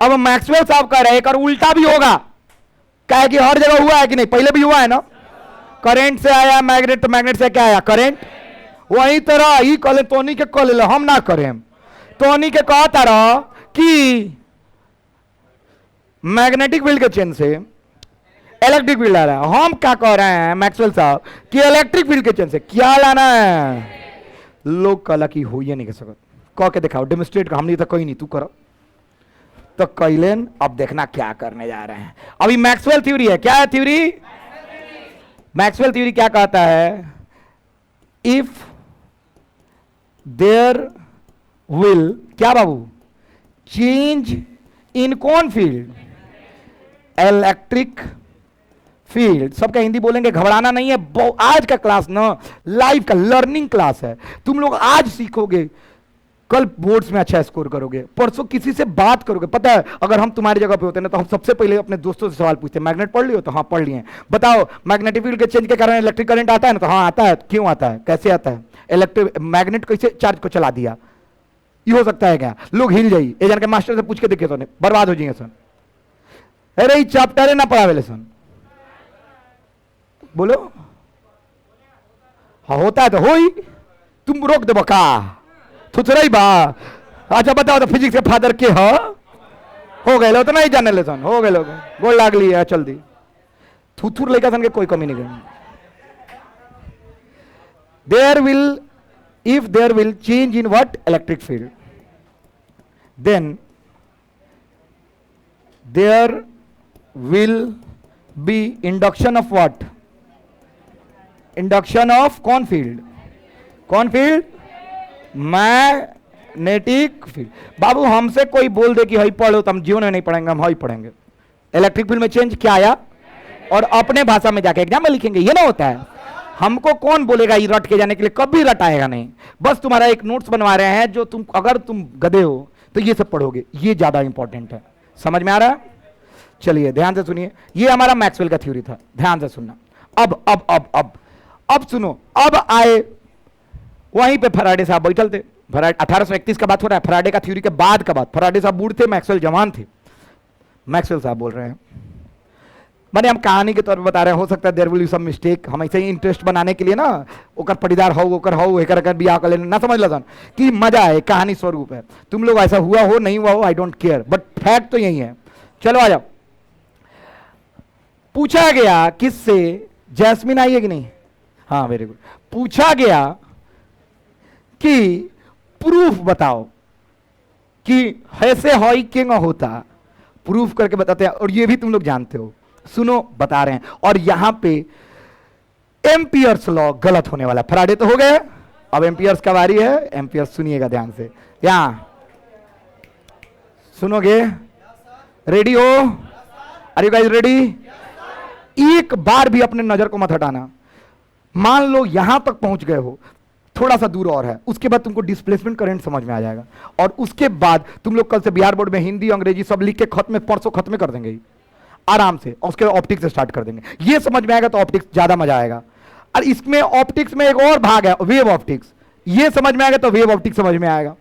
अब मैक्सवेल साहब कह रहे हैं एक और उल्टा भी होगा। क्या है कि हर जगह हुआ है कि नहीं? पहले भी हुआ है ना? करंट से आया मैग्नेट, तो मैग्नेट से क्या आया? करंट। वही तरह ही कल तोनी के कल हम ना करें, तोनी के कहता रहा कि मैग्नेटिक फील्ड के चेंज से इलेक्ट्रिक फील्ड आ रहा है। हम क्या कह रहे हैं मैक्सवेल साहब कि इलेक्ट्रिक फील्ड के चेंज से क्या लाना है? लोग कला की हो ही नहीं कह सकते। कह के दिखाओ, डेमोन्स्ट्रेट। हमने तो कोई नहीं, तू करो तो कैलेन। अब देखना क्या करने जा रहे हैं। अभी मैक्सवेल थ्योरी है। क्या है थ्योरी? मैक्सवेल थ्योरी क्या कहता है? इफ देयर विल क्या बाबू चेंज इन कौन फील्ड? Electric field. सबका हिंदी बोलेंगे, घबराना नहीं है। आज का क्लास ना लाइव का लर्निंग क्लास है। तुम लोग आज सीखोगे, कल बोर्ड्स में अच्छा स्कोर करोगे, परसों किसी से बात करोगे। पता है, अगर हम तुम्हारी जगह पे होते ना तो हम सबसे पहले अपने दोस्तों से सवाल पूछते, मैग्नेट पढ़ लियो? तो हाँ पढ़ लिए। बताओ मैग्नेटिक फील्ड के चेंज के कारण इलेक्ट्रिक करंट आता है ना? तो हाँ आता है। क्यों आता है? कैसे आता है? इलेक्ट्रिक मैग्नेट कैसे चार्ज को चला दिया? ये हो सकता है क्या? लोग हिल जाइए, ये जान के मास्टर से पूछ के देखे तो बर्बाद हो जाएंगे सन। अरे चैप्टर है ना पढ़ावे सन। बोलो हाँ होता है तो हो ही, तुम रोक दो बका थुथरई बा। अच्छा बताओ तो फिजिक्स के फादर के हो गए लो तो नहीं जाने ले सन, हो गए लोग गोल लाग लिया चल दी। थुथुर लेकर सन के कोई कमी नहीं करनी। There will, if there will change in what? Electric field, then there will be induction of what? Induction of कौन फील्ड? कौन फील्ड? Magnetic field. बाबू हमसे कोई बोल दे कि हई पढ़ो तो हम जीवन में नहीं पढ़ेंगे, हम हई पढ़ेंगे। इलेक्ट्रिक फील्ड में चेंज क्या आया और अपने भाषा में जाके एग्जाम में लिखेंगे, ये ना होता है। हमको कौन बोलेगा ये रट के जाने के लिए? कभी रट आएगा नहीं। बस तुम्हारा एक नोट्स बनवा रहे हैं जो तुम, अगर तुम गधे हो तो ये सब पढ़ोगे, ये ज्यादा इंपॉर्टेंट है। समझ में आ रहा है? चलिए ध्यान से सुनिए, ये हमारा मैक्सवेल का थ्योरी था, ध्यान से सुनना। अब सुनो, अब आए वहीं पे फराडे साहब बैठल थे। 1831 का बात हो रहा है, फराडे का थ्योरी के बाद का बात। फराडे साहब बूढ़ थे, मैक्सवेल जवान थे। मैक्सवेल साहब बोल रहे हैं, मैंने हम कहानी के तौर पर बता रहे हैं, हो सकता है there will be some mistake. हम ऐसे ही इंटरेस्ट बनाने के लिए ना ओकर पटीदार हो ओकर हो एकर कर बियाह कर लेना ना समझ लो कि मजा है, कहानी स्वरूप है। तुम लोग ऐसा हुआ हो नहीं हुआ हो I don't care, but fact तो यही है। चलो आ जाओ। पूछा गया किससे? जैस्मिन आई है कि नहीं? हाँ वेरी गुड। पूछा गया कि प्रूफ बताओ कि ऐसे हॉई किंग होता, प्रूफ करके बताते हैं। और ये भी तुम लोग जानते हो, सुनो बता रहे हैं। और यहां पे एम्पियर्स लॉ गलत होने वाला। फराडे तो हो गए, अब एम्पियर्स का बारी है। एम्पियर्स सुनिएगा ध्यान से, यहां सुनोगे? रेडी हो? Are you guys ready? एक बार भी अपने नजर को मत हटाना। मान लो यहां तक पहुंच गए हो, थोड़ा सा दूर और है, उसके बाद तुमको डिस्प्लेसमेंट करंट समझ में आ जाएगा। और उसके बाद तुम लोग कल से बिहार बोर्ड में हिंदी अंग्रेजी सब लिख के खत्म, परसों खत्म कर देंगे आराम से। और उसके ऑप्टिक्स से स्टार्ट कर देंगे। ये समझ में आएगा तो ऑप्टिक्स ज्यादा मजा आएगा। और इसमें ऑप्टिक्स में एक और भाग है, वेव ऑप्टिक्स। ये समझ में आएगा तो वेव ऑप्टिक्स समझ में आएगा।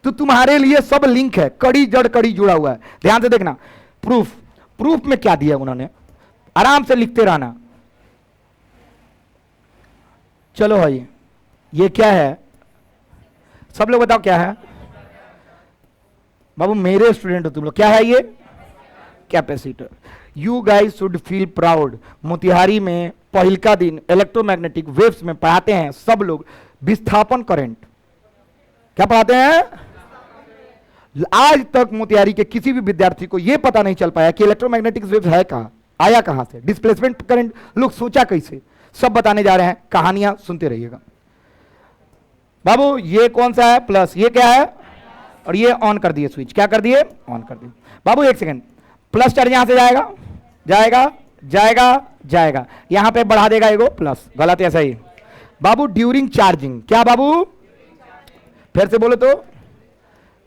तो तुम्हारे लिए सब लिंक है, कड़ी जड़ कड़ी जुड़ा हुआ है। ध्यान से देखना। प्रूफ में क्या दिया उन्होंने, आराम से लिखते रहना। चलो भाई, ये क्या है? सब लोग बताओ क्या है? बाबू मेरे स्टूडेंट हो तुम लोग, क्या है ये? Capacitor. You guys should feel proud. Motihari में पहलका दिन इलेक्ट्रोमैग्नेटिक वेव्स में पढ़ाते हैं सब लोग विस्थापन करंट। क्या पढ़ाते हैं? आज तक मोतिहारी के किसी भी विद्यार्थी को यह पता नहीं चल पाया कि इलेक्ट्रोमैग्नेटिक वेव्स है कहां, आया कहां से, डिस्प्लेसमेंट करंट लोग सोचा कैसे, सब बताने जा रहे हैं। कहानियां सुनते रहिएगा। बाबू ये कौन सा है? प्लस। ये क्या है? और ये ऑन कर दिए स्विच। क्या कर दिए? ऑन कर दिए। बाबू एक सेकंड, प्लस चार्ज यहां से जाएगा जाएगा जाएगा जाएगा, यहां पे बढ़ा देगा एगो प्लस। गलत है सही? बाबू ड्यूरिंग चार्जिंग। क्या बाबू? फिर से बोलो तो।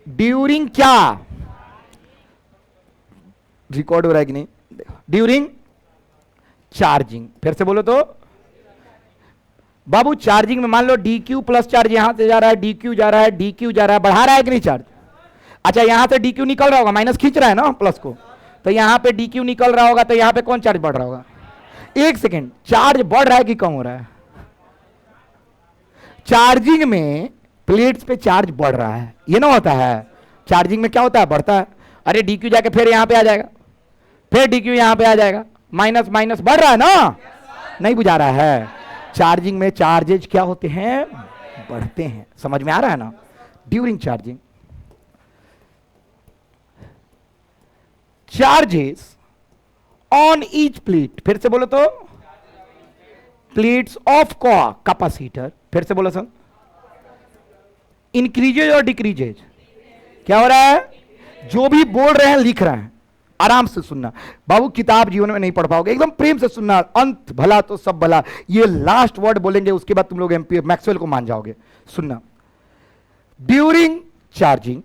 ड्यूरिंग क्या? रिकॉर्ड हो रहा है कि नहीं? ड्यूरिंग चार्जिंग, फिर से बोलो तो बाबू, चार्जिंग में मान लो डी क्यू प्लस चार्ज यहां से जा रहा है, डी क्यू जा रहा है, डी क्यू जा रहा है, बढ़ा रहा है कि नहीं चार्ज? अच्छा, यहां से डी क्यू निकल रहा होगा, माइनस खींच रहा है ना प्लस को, तो यहां पे डी क्यू निकल रहा होगा, तो यहां पे कौन चार्ज बढ़ रहा होगा? एक सेकेंड, चार्ज बढ़ रहा है कि कम हो रहा है? चार्जिंग में प्लेट्स पे चार्ज बढ़ रहा है, ये ना होता है? चार्जिंग में क्या होता है? बढ़ता है। अरे डी क्यू जाके फिर यहां पे आ जाएगा, फिर डी क्यू यहां पे आ जाएगा, माइनस माइनस बढ़ रहा है ना? नहीं बुझा रहा है? चार्जिंग में चार्जेज क्या होते हैं? बढ़ते हैं। समझ में आ रहा है ना? During charging charges on each plate, फिर से बोलो तो प्लेट्स ऑफ कैपेसिटर, फिर से बोलो सर, इंक्रीजेज और डिक्रीजेज। क्या हो रहा है? जो भी बोल रहे हैं लिख रहे हैं, आराम से सुनना बाबू, किताब जीवन में नहीं पढ़ पाओगे, एकदम प्रेम से सुनना। अंत भला तो सब भला, ये लास्ट वर्ड बोलेंगे, उसके बाद तुम लोग एमपी मैक्सवेल को मान जाओगे। सुनना, during charging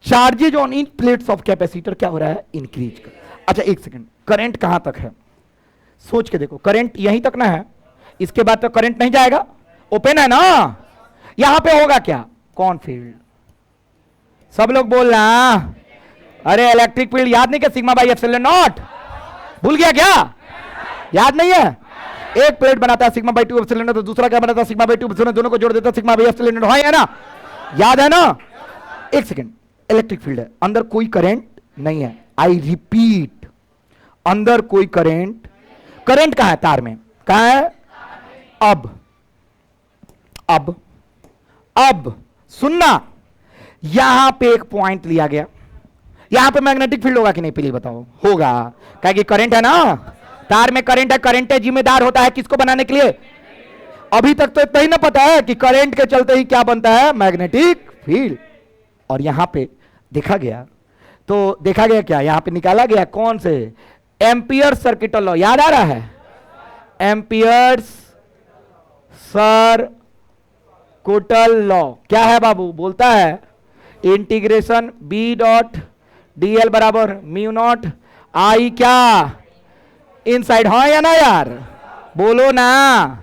charges on in plates of capacitor क्या हो रहा है? इंक्रीज कर। अच्छा एक सेकंड, करंट कहां तक है? सोच के देखो, करंट यहीं तक ना है, इसके बाद तो करंट नहीं जाएगा, ओपन है ना? यहां पे होगा क्या? कौन फील्ड? सब लोग बोलना, अरे इलेक्ट्रिक फील्ड याद नहीं क्या? Sigma by epsilon not. भूल गया क्या? याद नहीं है? एक प्लेट बनाता है सिग्मा बाई 2 एप्सिलॉन नॉट, तो दूसरा क्या बनाता है? सिग्मा बाई 2 एप्सिलॉन नॉट, दोनों को जोड़ देता है सिग्मा बाई एप्सिलॉन नॉट। है ना? याद है ना? एक सेकंड, इलेक्ट्रिक फील्ड है, अंदर कोई करंट नहीं है। आई रिपीट, अंदर कोई करंट, करंट कहां है? तार में। कहां है? अब सुनना, यहां पे एक पॉइंट लिया गया, यहां पे मैग्नेटिक फील्ड होगा कि नहीं? पहले बताओ। होगा, क्या कि करंट है ना, तार में करंट है, करंट है जिम्मेदार होता है किसको बनाने के लिए? अभी तक तो इतना ही ना पता है कि करंट के चलते ही क्या बनता है? Magnetic field. और यहां पे देखा गया, तो देखा गया क्या? यहां पे निकाला गया कौन से? एम्पियर सर्किट लॉ, याद आ रहा है? एम्पियर्स सर्किटल लॉ क्या है बाबू? बोलता है integration B dot d l बराबर म्यू नॉट आई क्या इनसाइड। हाँ या ना यार? बोलो ना।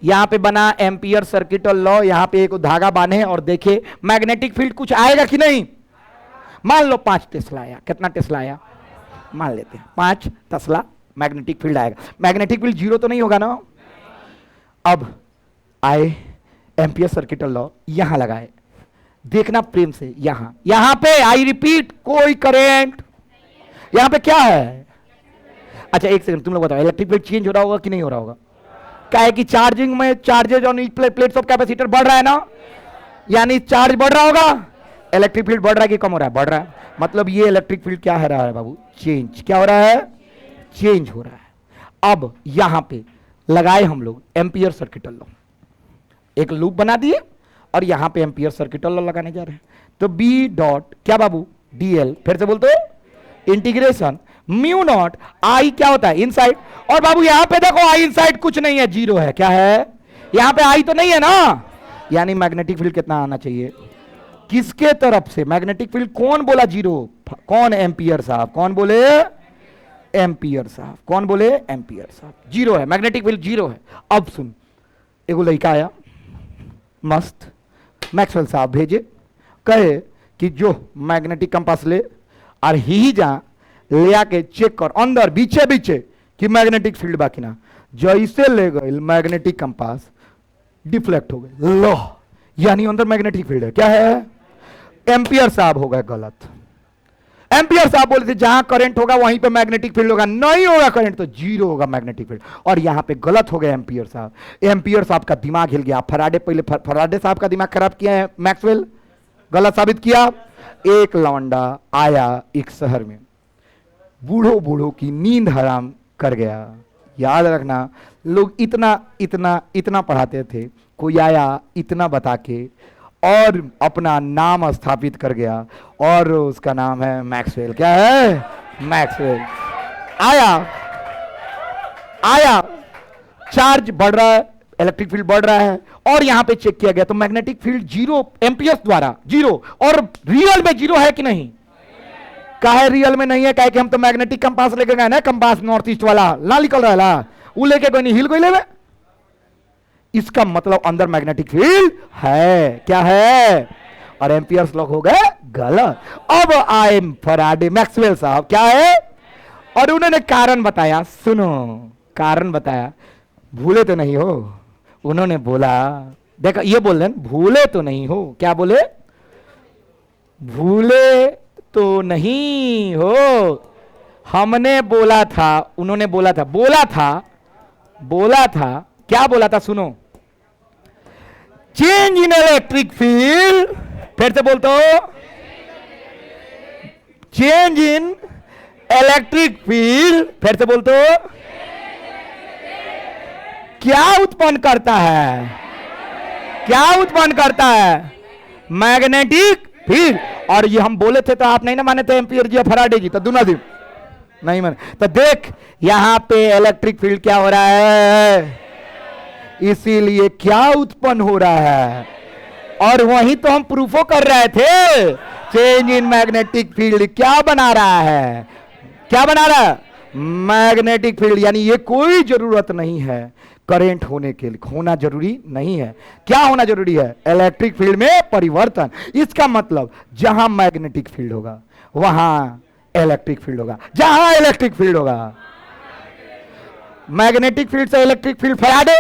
यहां पे बना एम्पियर सर्किटल लॉ, यहां पे एक धागा बांधे और देखे मैग्नेटिक फील्ड कुछ आएगा कि नहीं। मान लो 5 टेस्ला आया, कितना टेस्ला आया? मान लेते हैं 5 टेस्ला मैग्नेटिक फील्ड आएगा। मैग्नेटिक फील्ड जीरो तो नहीं होगा ना? अब आए एम्पियर सर्किटल लॉ, यहां लगाए, देखना प्रेम से, यहां पे आई रिपीट कोई करंट, यहां पे क्या है? अच्छा एक सेकंड, तुम लोग बताओ, इलेक्ट्रिक फील्ड चेंज हो रहा होगा कि नहीं हो रहा होगा? क्या है कि चार्जिंग में charges on plates of capacitor बढ़ रहा है ना, यानी चार्ज बढ़ रहा होगा। इलेक्ट्रिक फील्ड बढ़ रहा है कि कम हो रहा है? बढ़ रहा है। मतलब ये इलेक्ट्रिक फील्ड क्या है रहा है बाबू? चेंज। क्या हो रहा है? चेंज हो रहा है। अब यहां पे लगाए हम लोग एम्पियर सर्किटल लॉ, एक लूप बना दिए और यहां पे एम्पियर सर्किटल लॉ लगाने जा रहे हैं। तो बी डॉट क्या बाबू? डीएल, फिर से बोलते इंटीग्रेशन म्यू नॉट आई क्या होता है? इनसाइड। और बाबू यहां पे देखो आई इनसाइड कुछ नहीं है, जीरो है। क्या है? यहां पे आई तो नहीं है ना, यानी मैग्नेटिक फील्ड कितना आना चाहिए? किसके तरफ से? मैग्नेटिक फील्ड कौन बोला जीरो? कौन? एम्पियर साहब। कौन बोले? एम्पियर साहब। कौन बोले? एम्पियर साहब। जीरो है, मैग्नेटिक फील्ड जीरो है। अब सुन, एगो लड़का आया मस्त, मैक्सवेल साहब भेजे, कहे कि जो मैग्नेटिक कंपास ले और ही जा ले आके चेक कर अंदर बीचे बीचे कि मैग्नेटिक फील्ड बाकी ना। जैसे ले गए मैग्नेटिक कंपास डिफ्लेक्ट हो गए, लो यानी अंदर मैग्नेटिक फील्ड है। क्या है? एम्पियर साहब हो गए गलत। एम्पियर साहब बोले थे जहां करंट होगा वहीं पे मैग्नेटिक फील्ड होगा, नहीं होगा करंट तो जीरो होगा मैग्नेटिक फील्ड। और यहां पे गलत हो गए एम्पियर साहब। एम्पियर साहब का दिमाग हिल गया। फराडे पहले फराडे साहब का दिमाग खराब किया है मैक्सवेल, गलत साबित किया। एक लौंडा आया एक शहर में, बूढ़ों बूढ़ों की नींद हराम कर गया। याद रखना, लोग इतना इतना इतना पढ़ाते थे, कोई आया इतना बता के और अपना नाम स्थापित कर गया और उसका नाम है मैक्सवेल। क्या है? मैक्सवेल। आया चार्ज बढ़ रहा है, इलेक्ट्रिक फील्ड बढ़ रहा है और यहां पे चेक किया गया तो मैग्नेटिक फील्ड जीरो, एम्पियर्स द्वारा जीरो, और रियल में जीरो है कि नहीं? काहे रियल में नहीं है? काहे कि हम तो मैग्नेटिक कंपास लेके गए ना, कंपास नॉर्थ ईस्ट वाला ना निकल रहा है, वो लेके कोई नहीं, हिल कोई ले। इसका मतलब अंदर मैग्नेटिक फील्ड है। क्या है? और एम्पियर्स लॉ हो गए गलत। अब आए फराडे, मैक्सवेल साहब, क्या है? और उन्होंने कारण बताया, सुनो, कारण बताया। भूले तो नहीं हो? उन्होंने बोला, देखो ये बोल रहे भूले तो नहीं हो। क्या बोले? भूले तो नहीं हो। हमने बोला था, उन्होंने बोला था, बोला था, क्या बोला था? सुनो, चेंज इन इलेक्ट्रिक फील्ड, फिर से बोलते हो, चेंज इन इलेक्ट्रिक फील्ड, फिर से बोलते हो, क्या उत्पन्न करता है? क्या उत्पन्न करता है? Magnetic field. और ये हम बोले थे तो आप नहीं ना माने थे, एम्पियर जी, फराडे जी, तो दोनों दिन नहीं माने। तो देख यहां पे इलेक्ट्रिक फील्ड क्या हो रहा है, इसीलिए क्या उत्पन्न हो रहा है। और वही तो हम प्रूफो कर रहे थे, चेंज इन मैग्नेटिक फील्ड क्या बना रहा है? क्या बना रहा है? Magnetic field. यानी ये कोई जरूरत नहीं है करंट होने के लिए, होना जरूरी नहीं है। क्या होना जरूरी है? इलेक्ट्रिक फील्ड में परिवर्तन। इसका मतलब जहां मैग्नेटिक फील्ड होगा वहां इलेक्ट्रिक फील्ड होगा, जहां इलेक्ट्रिक फील्ड होगा। मैग्नेटिक फील्ड से इलेक्ट्रिक फील्ड, फैराडे,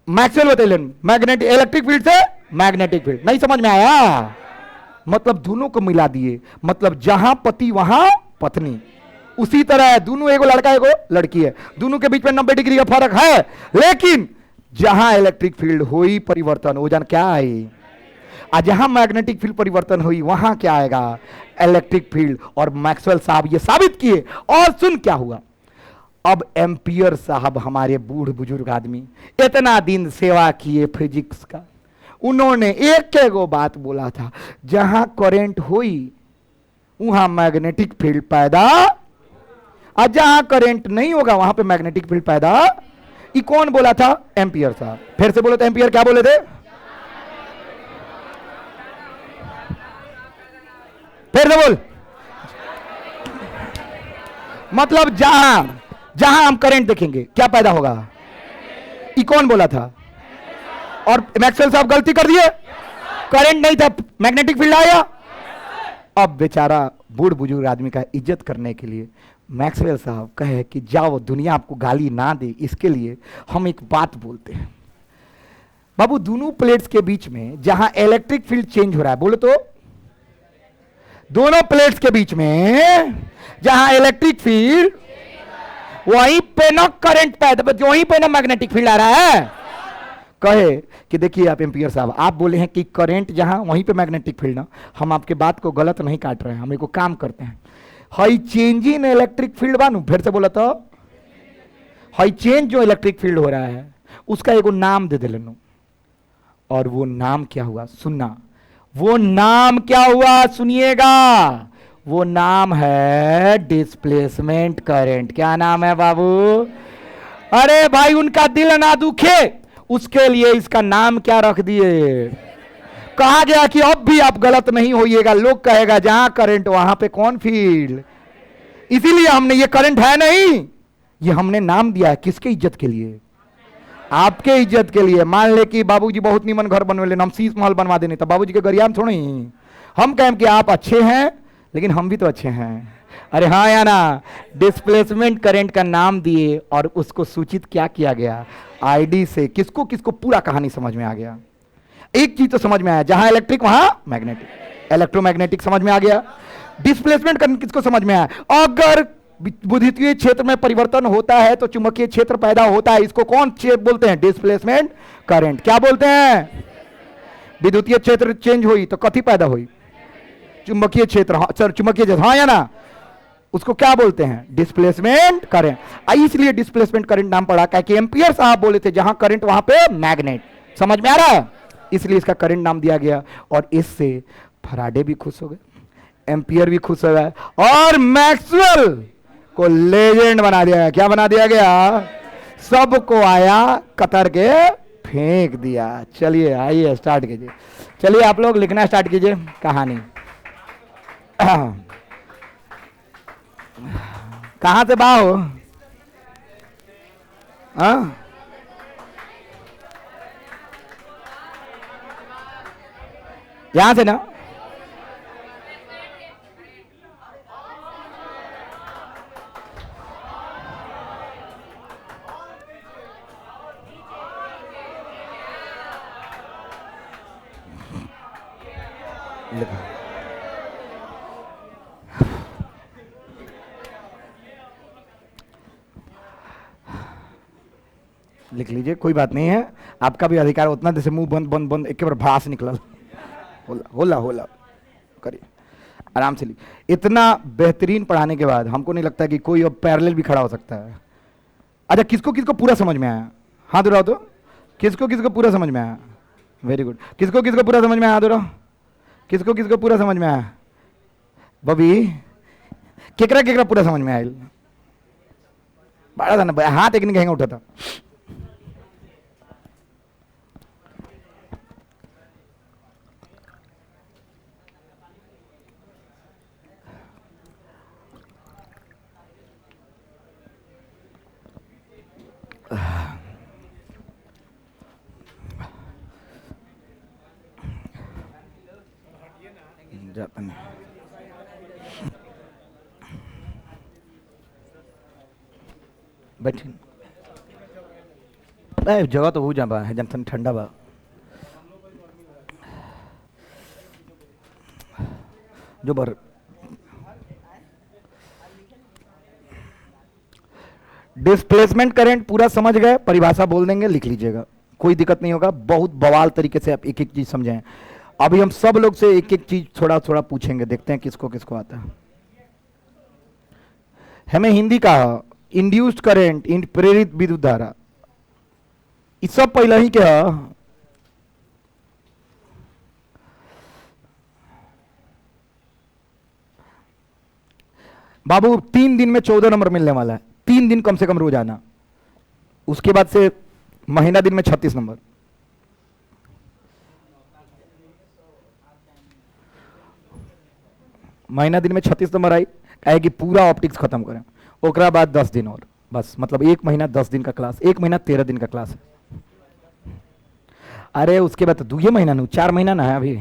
मैक्सवेल बतैले, मैग्नेटिक इलेक्ट्रिक फील्ड से मैग्नेटिक फील्ड। नहीं समझ में आया? मतलब दोनों को मिला दिए, मतलब जहां पति वहां पत्नी। उसी तरह है, दोनों, एगो लड़का एगो लड़की है, दोनों के बीच में 90 डिग्री का फर्क है, लेकिन जहां इलेक्ट्रिक फील्ड हुई परिवर्तन, वो जान क्या आई? आज जहां मैग्नेटिक फील्ड परिवर्तन हुई वहां क्या आएगा? Electric field. और मैक्सवेल साहब ये साबित किए। और सुन क्या हुआ। अब एम्पियर साहब, हमारे बूढ़ बुजुर्ग आदमी, इतना दिन सेवा किए फिजिक्स का, उन्होंने एक एगो बात बोला था, जहां करंट हुई वहां मैग्नेटिक फील्ड पैदा, और जहां करंट नहीं होगा वहां पे मैग्नेटिक फील्ड पैदा। ये कौन बोला था? एम्पियर साहब। फिर से बोले तो एम्पियर क्या बोले थे? फिर से बोल। मतलब जहां हम करंट देखेंगे क्या पैदा होगा? ये कौन बोला था? और मैक्सवेल साहब गलती कर दिए, करंट नहीं था, मैग्नेटिक फील्ड आया। अब बेचारा बूढ़ बुजुर्ग आदमी का इज्जत करने के लिए मैक्सवेल साहब कहे कि जाओ, दुनिया आपको गाली ना दे, इसके लिए हम एक बात बोलते हैं। बाबू, दोनों प्लेट्स के बीच में जहां इलेक्ट्रिक फील्ड चेंज हो रहा है, बोलो तो, दोनों प्लेट्स के बीच में जहां इलेक्ट्रिक फील्ड, वहीं पे ना करंट पैदा, वहीं पे ना मैग्नेटिक फील्ड आ रहा है। कहे कि देखिए आप एम्पियर साहब, आप बोले हैं कि करंट जहां वहीं पे मैग्नेटिक फील्ड ना, हम आपके बात को गलत नहीं काट रहे हैं, हम एक काम करते हैं, high change in electric field बानू, फिर से बोला तो, हाई चेंज जो इलेक्ट्रिक फील्ड हो रहा है उसका एगो नाम दे लेनो। और वो नाम क्या हुआ? सुनना, वो नाम क्या हुआ? सुनिएगा, वो नाम है डिस्प्लेसमेंट करंट। क्या नाम है बाबू? अरे भाई, उनका दिल ना दुखे उसके लिए इसका नाम क्या रख दिए? कहा गया कि अब भी आप गलत नहीं होइएगा, लोग कहेगा जहां करंट वहां पे कौन फील्ड। इसीलिए हमने, ये करंट है नहीं, ये हमने नाम दिया है। किसके इज्जत के लिए? आपके इज्जत के लिए। मान ले कि बाबूजी बहुत नीमन घर बनवे ले, हम शीश महल बनवा देने, तो बाबूजी के गरियाम थोड़ी हम कहें कि आप अच्छे हैं, लेकिन हम भी तो अच्छे हैं। अरे हाँ या ना? डिस्प्लेसमेंट करंट का नाम दिए और उसको सूचित क्या किया गया? आईडी से। किसको किसको? पूरा कहानी समझ में आ गया। एक चीज तो समझ में आया, जहां इलेक्ट्रिक वहां मैग्नेटिक, इलेक्ट्रोमैग्नेटिक समझ में आ गया। डिस्प्लेसमेंट करंट किसको समझ में आया? अगर विद्युतीय क्षेत्र में परिवर्तन होता है तो चुंबकीय क्षेत्र पैदा होता है, इसको कौन बोलते हैं? Displacement current. क्या बोलते हैं? विद्युतीय क्षेत्र चेंज हुई तो कथी पैदा हुई? चुंबकीय क्षेत्र। हाँ सर, चुंबकीय क्षेत्र, हाँ या ना? उसको क्या बोलते हैं? Displacement current. इसलिए डिस्प्लेसमेंट करंट नाम पड़ा, क्योंकि एम्पियर साहब बोले थे जहां करंट वहां पे मैग्नेट। समझ में आ रहा है? इसलिए इसका करंट नाम दिया गया। और इससे फराडे भी खुश हो गए, एम्पियर भी खुश हो गए, और मैक्सवेल को लेजेंड बना दिया गया। क्या बना दिया गया? सबको आया कतर के फेंक दिया। चलिए आइए स्टार्ट कीजिए। चलिए आप लोग लिखना स्टार्ट कीजिए कहानी। कहां से बा हो? हाँ, यहां से ना। लिखो। लिख लीजिए, कोई बात नहीं है, आपका भी अधिकार उतना। जैसे मुंह बंद बंद बंद एक बार भास निकला। होला होला होला करिए, आराम से लिखिए। इतना बेहतरीन पढ़ाने के बाद हमको नहीं लगता कि कोई अब पैरेलल भी खड़ा हो सकता है। अच्छा, किसको किसको पूरा समझ में आया? हाथ उठाओ तो। किसको किसको पूरा समझ में आया? Very good. किसको किसको पूरा समझ में आया? हाथ उठाओ। किसको किसको पूरा समझ में आया? बबी, केकरा केकरा पूरा समझ में आयल? बड़ा था ना, हाथ एक नहीं कहेंगे उठा था। जाता नहीं। बैठिए। जगह तो हो जा बा है, जन ठंडा बा। जो बर डिस्प्लेसमेंट करंट पूरा समझ गए, परिभाषा बोल देंगे, लिख लीजिएगा, कोई दिक्कत नहीं होगा। बहुत बवाल तरीके से आप एक एक चीज समझें। अभी हम सब लोग से एक एक चीज थोड़ा थोड़ा पूछेंगे, देखते हैं किसको किसको आता है। हमें हिंदी का इंड्यूस्ड करंट, इन प्रेरित विद्युत धारा, ये सब पहले ही क्या बाबू? 3 दिन में 14 नंबर मिलने वाला है, 3 दिन कम से कम रोज आना। उसके बाद से महीना दिन में 36 नंबर। महीना दिन में 36 नंबर आई, कहे कि पूरा ऑप्टिक्स खत्म करें। ओकरा बाद 10 दिन और, बस मतलब 1 महीना 10 दिन का क्लास, 1 महीना 13 दिन का क्लास है। अरे उसके बाद तो 2 महीना नहीं, 4 महीना ना है अभी।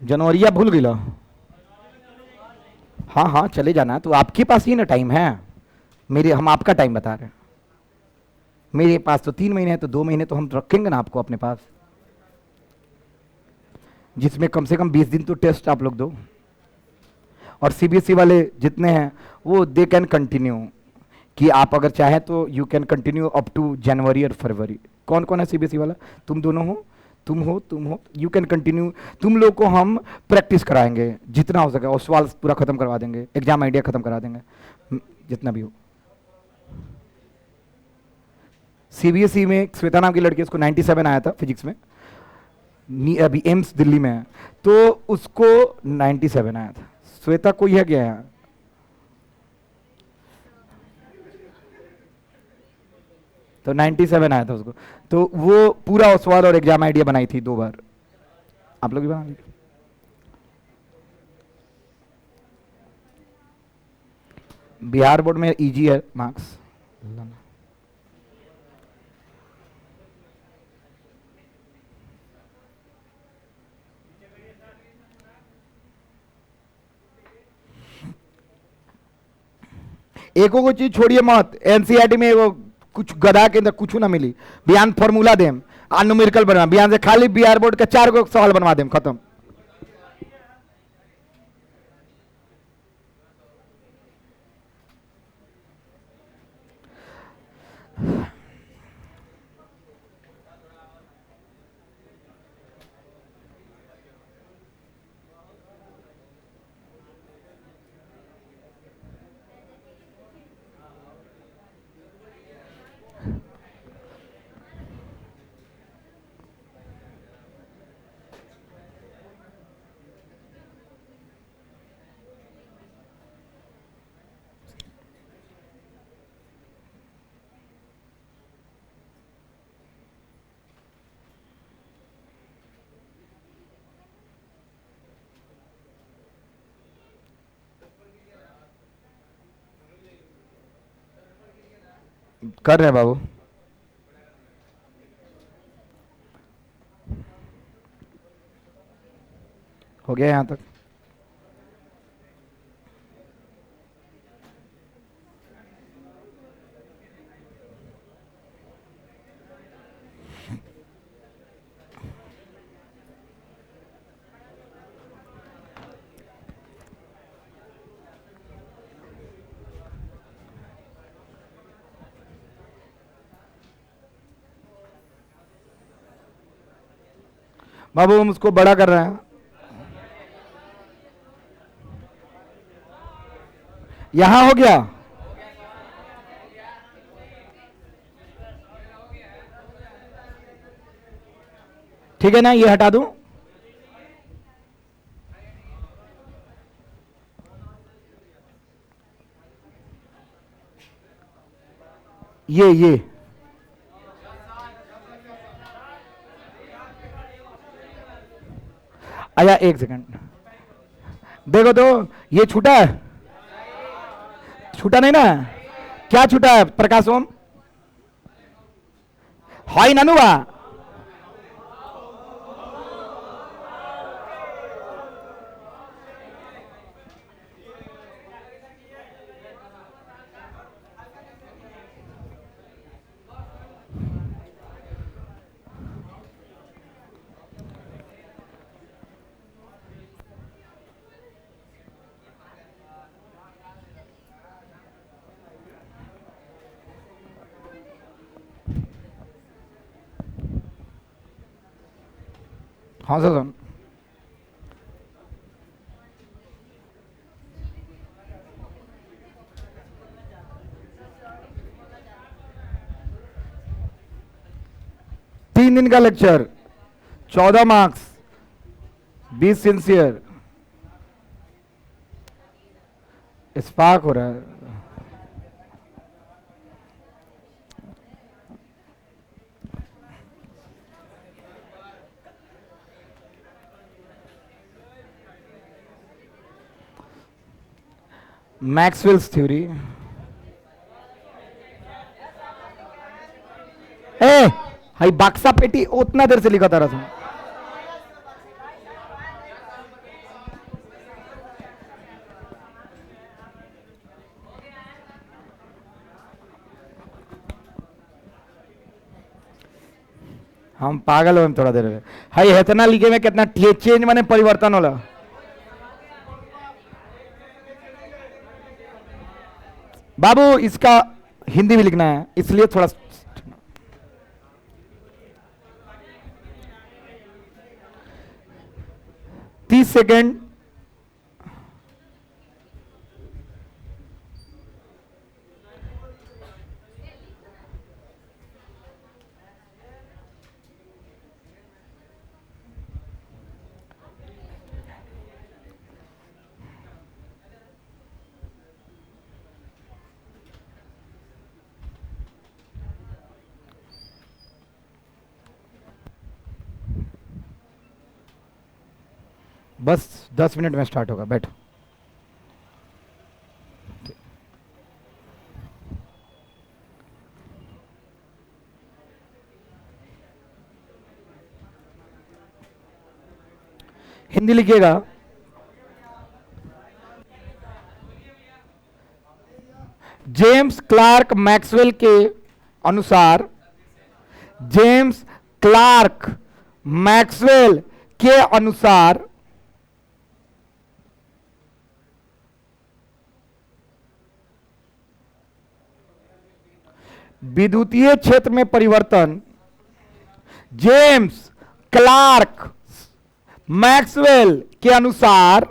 जनवरिया भूल गई लो। हाँ हाँ चले जाना, तो आपके पास ही ना टाइम है। मेरे हम आपका टाइम बता रहे हैं। मेरे पास तो 3 महीने है, तो 2 महीने तो हम रखेंगे ना आपको अपने पास, जिसमें कम से कम 20 दिन तो टेस्ट आप लोग दो। और सीबीएसई वाले जितने हैं वो दे कैन कंटिन्यू, कि आप अगर चाहें तो you can continue up to जनवरी और फरवरी। कौन कौन है सीबीएसई वाला? तुम दोनों हो, तुम हो, यू कैन कंटिन्यू। तुम लोग को हम प्रैक्टिस कराएंगे जितना हो सके, और सवाल पूरा खत्म करवा देंगे, एग्जाम आइडिया खत्म करा देंगे, जितना भी हो। सीबीएसई में श्वेता नाम की लड़की, उसको 97 आया था फिजिक्स में, अभी एम्स दिल्ली में है, तो उसको 97 आया था। श्वेता कोई है क्या यहाँ? तो 97 आया था उसको, तो वो पूरा सवाल और एग्जाम आइडिया बनाई थी 2 बार। आप लोग भी बना लीजिए। बिहार बोर्ड में इजी है मार्क्स। एको को चीज छोड़िए मत, एनसीईआरटी में वो कुछ गधा के अंदर कुछ ना मिली। बयान फॉर्मूला देम आ न्यूमेरिकल बनवा, बयान से खाली बिहार बोर्ड का 4 गो सवाल बनवा देम, खत्म। कर रहे हैं बाबू। हो गया यहां तक। बाबू हम उसको बड़ा कर रहे हैं। यहां हो गया। ठीक है ना, ये हटा दूं। ये आया, एक सेकंड देखो तो, ये छूटा है? छूटा नहीं ना? क्या छूटा है प्रकाश ओम? हाई नानुआ। हाँ सर। 3 दिन का लेक्चर, 14 मार्क्स, 20 सिंसियर। स्पार्क हो रहा है। Maxwell's theory. ए हाई बक्सा पेटी उतना देर से लिखा था रहा। हम पागल हो थोड़ा देर में। हाई इतना लिखे में कितना चेंज माने परिवर्तन होला। बाबू इसका हिंदी में लिखना है, इसलिए थोड़ा 30 सेकेंड। बस 10 मिनट में स्टार्ट होगा, बैठो। हिंदी लिखिएगा। जेम्स क्लार्क मैक्सवेल के अनुसार, जेम्स क्लार्क मैक्सवेल के अनुसार विद्युतीय क्षेत्र में परिवर्तन जेम्स क्लार्क मैक्सवेल के अनुसार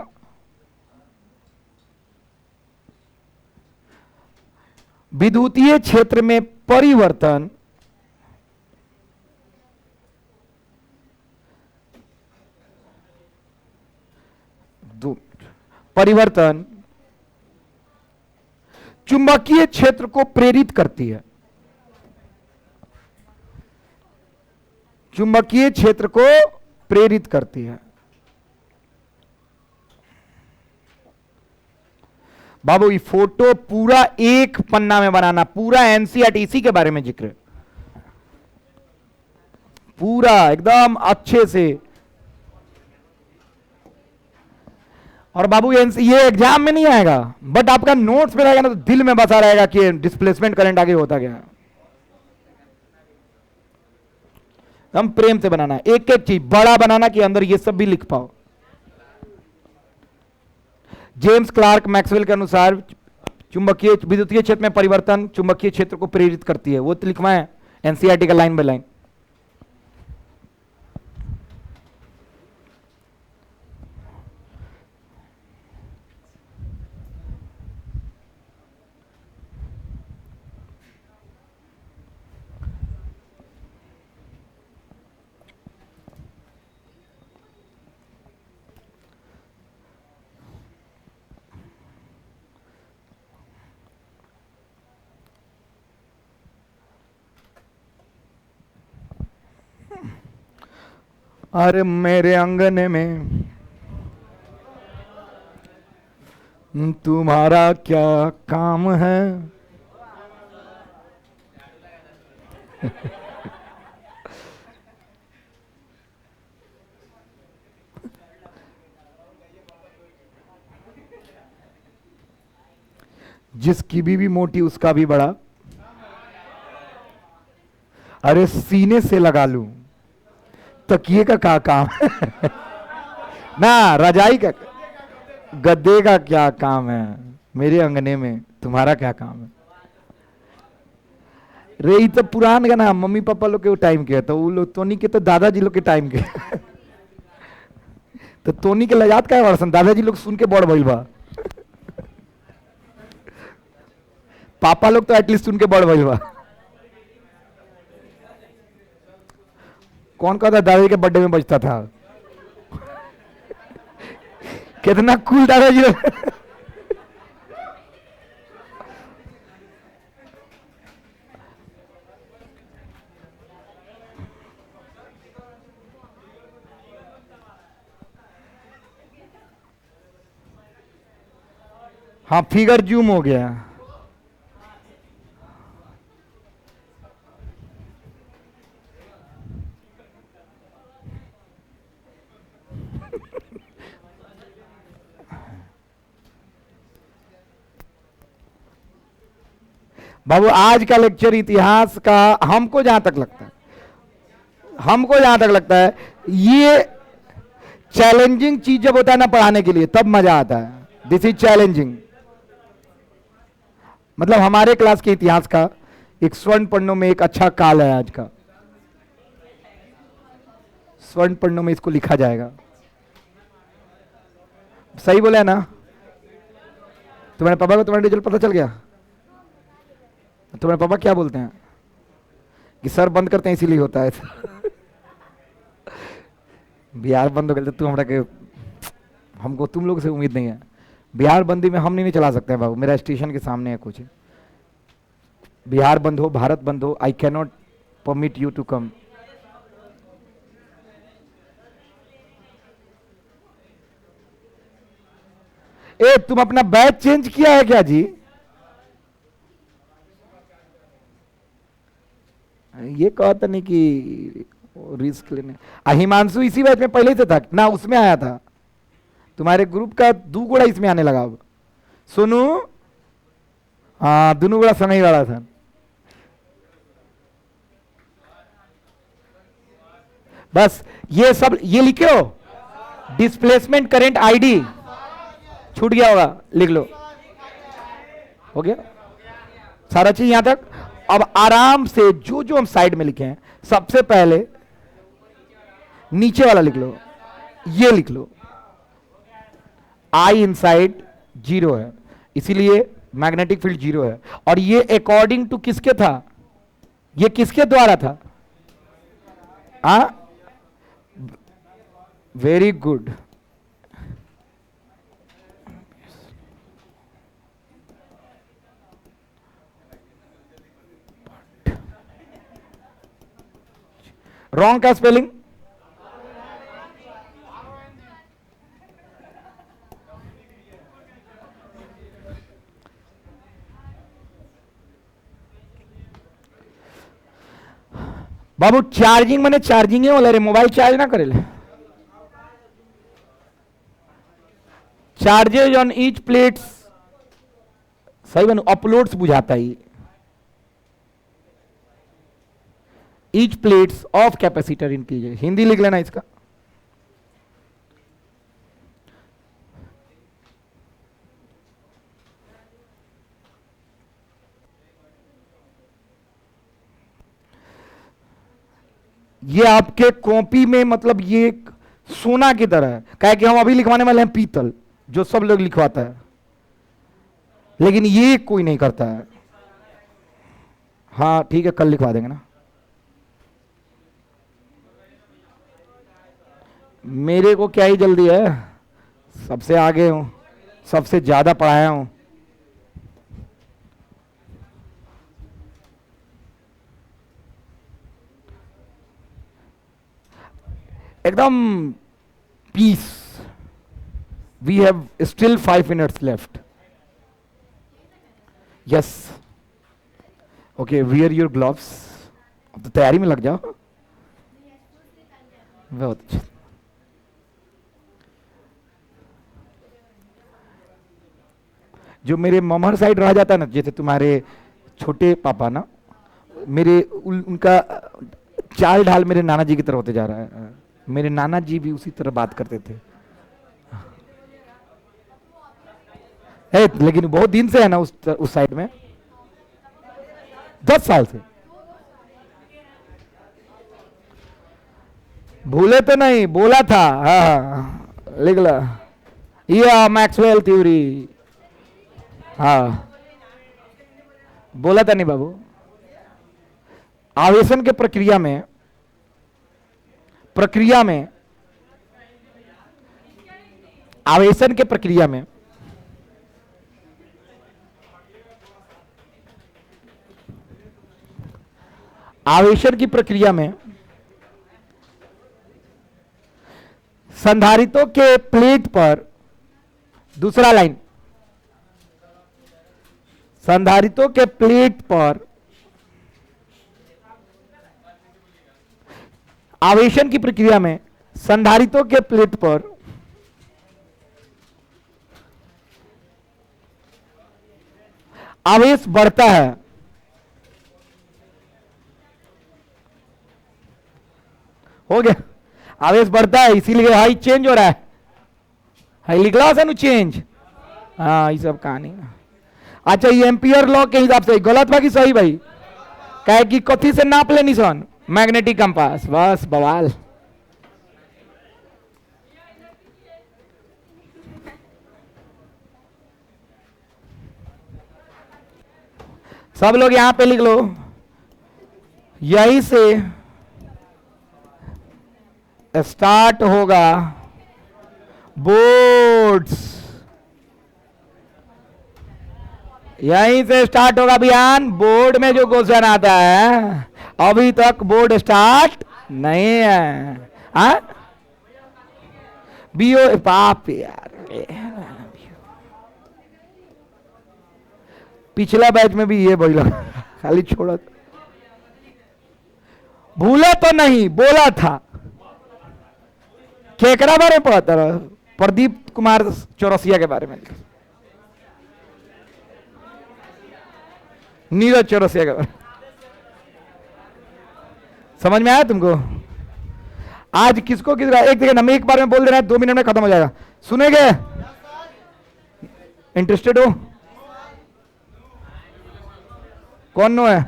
विद्युतीय क्षेत्र में परिवर्तन परिवर्तन चुंबकीय क्षेत्र को प्रेरित करती है। चुंबकीय क्षेत्र को प्रेरित करती है। बाबू ये फोटो पूरा एक पन्ना में बनाना, पूरा एनसीईआरटी इसी के बारे में जिक्र, पूरा एकदम अच्छे से। और बाबू ये एग्जाम में नहीं आएगा, बट आपका नोट्स में रहेगा ना, तो दिल में बसा रहेगा कि डिस्प्लेसमेंट करंट आगे होता गया। हम प्रेम से बनाना, एक एक चीज बड़ा बनाना कि अंदर ये सब भी लिख पाओ। जेम्स क्लार्क मैक्सवेल के अनुसार चुंबकीय विद्युतीय क्षेत्र में परिवर्तन चुंबकीय क्षेत्र को प्रेरित करती है, वो तो लिखवाएं एनसीईआरटी का लाइन बाय लाइन। अरे मेरे अंगने में तुम्हारा क्या काम है। जिसकी बीवी मोटी उसका भी बड़ा, अरे सीने से लगा लूं तकिए का क्या काम है। ना रजाई का, गद्दे का क्या काम है, मेरे अंगने में तुम्हारा क्या काम है। रे ये तो पुरान गाना, मम्मी पापा लोग के टाइम के, तो वो लोग टोनी के तो दादाजी लोग के टाइम के। तो टोनी के लजात का वर्षन दादाजी लोग सुन के बड़ भइल बा, पापा लोग तो एटलीस्ट सुन के बड़ भइल बा। कौन कहता दादाजी के बर्थडे में बजता था, कितना कूल दादाजी लोग। हाँ फिगर जूम हो गया। बाबू आज का लेक्चर इतिहास का, हमको जहां तक लगता है ये चैलेंजिंग चीज जब होता है ना पढ़ाने के लिए तब मजा आता है। This is challenging. मतलब हमारे क्लास के इतिहास का एक स्वर्ण पन्नों में एक अच्छा काल है आज का, स्वर्ण पन्नों में इसको लिखा जाएगा। सही बोला है ना? तुम्हारे पापा को तुम्हारा रिजल्ट पता चल गया? तुम्हारे पापा क्या बोलते हैं कि सर बंद करते हैं इसीलिए होता है। बिहार बंद हो गया तो तू हमरा के, हमको तुम लोग से उम्मीद नहीं है। बिहार बंदी में हम नहीं चला सकते हैं बाबू, मेरा स्टेशन के सामने है कुछ। बिहार बंद हो, भारत बंद हो, I can not permit you to come. ए तुम अपना बैच चेंज किया है क्या जी? ये कहता नहीं कि रिस्क लेने। हिमांशु इसी बैच में पहले से था ना, उसमें आया था। तुम्हारे ग्रुप का दो गोड़ा इसमें आने लगा अब। सोनू, हाँ दोनों गोड़ा समय वाला था। बस ये सब ये लिखे हो, डिस्प्लेसमेंट करंट आईडी छूट गया होगा, लिख लो। हो गया सारा चीज यहां तक। अब आराम से जो जो हम साइड में लिखे हैं, सबसे पहले नीचे वाला लिख लो, ये लिख लो, आई इनसाइड जीरो है, इसीलिए मैग्नेटिक फील्ड जीरो है। और ये अकॉर्डिंग टू किसके था? ये किसके द्वारा था? Very good. रॉन्ग का स्पेलिंग? बाबू चार्जिंग मैंने चार्जिंग वाला रे, मोबाइल चार्ज ना करे ले। चार्जेज ऑन ईच प्लेट्स, सही बनू, अपलोड्स बुझाता ही, each plates of capacitor increase, Hindi लिख लेना इसका। ये आपके कॉपी में मतलब ये सोना की तरह है, क्या कि हम अभी लिखवाने वाले हैं पीतल, जो सब लोग लिखवाता है, लेकिन ये कोई नहीं करता है। हाँ ठीक है, कल लिखवा देंगे ना। मेरे को क्या ही जल्दी है, सबसे आगे हूं, सबसे ज्यादा पढ़ाया हूं। एकदम peace. We have still 5 minutes left. Yes okay, wear your gloves. अब तो तैयारी में लग जाओ। बहुत अच्छा। जो मेरे ममहर साइड रह जाता ना, जैसे तुम्हारे छोटे पापा ना, मेरे उनका चाल ढाल मेरे नाना जी की तरह होते जा रहा है। मेरे नाना जी भी उसी तरह बात करते थे। लेकिन बहुत दिन से है ना उस साइड में, 10 साल से। भूले तो नहीं, बोला था। हाँ लिख ला, ये मैक्सवेल थ्योरी। हाँ बोला था नहीं बाबू। आवेशन के प्रक्रिया में आवेशन के प्रक्रिया में आवेशन की प्रक्रिया में संधारित्रों के प्लेट पर, दूसरा लाइन, संधारित्रों के प्लेट पर आवेशन की प्रक्रिया में संधारित्रों के प्लेट पर आवेश बढ़ता है। हो गया, आवेश बढ़ता है, इसीलिए हाई चेंज हो रहा है। हाई लिखला से नु चेंज। हाँ ये सब कहानी। अच्छा ये एम्पियर लॉ के हिसाब से गलत बा कि सही भाई? कहे कि कथी से नाप लेनी सन? Magnetic compass. बस बवाल। सब लोग यहां पे लिख लो, यहीं से स्टार्ट होगा बोर्ड्स, यहीं से स्टार्ट होगा अभियान। बोर्ड में जो क्वेश्चन आता है, अभी तक बोर्ड स्टार्ट नहीं है। हाँ बीओ पाप यार, पिछला बैच में भी ये बोला, खाली छोड़ा। भूला तो नहीं, बोला था। केकरा बारे में पढ़ता रहा? प्रदीप कुमार चौरसिया के बारे में, नीरज चौरसिया के बारे में। समझ में आया तुमको? आज किसको किस एक देखिए ना, एक बार में बोल देना है, 2 मिनट में खत्म हो जाएगा। सुनेंगे? इंटरेस्टेड हो? कौन नो है?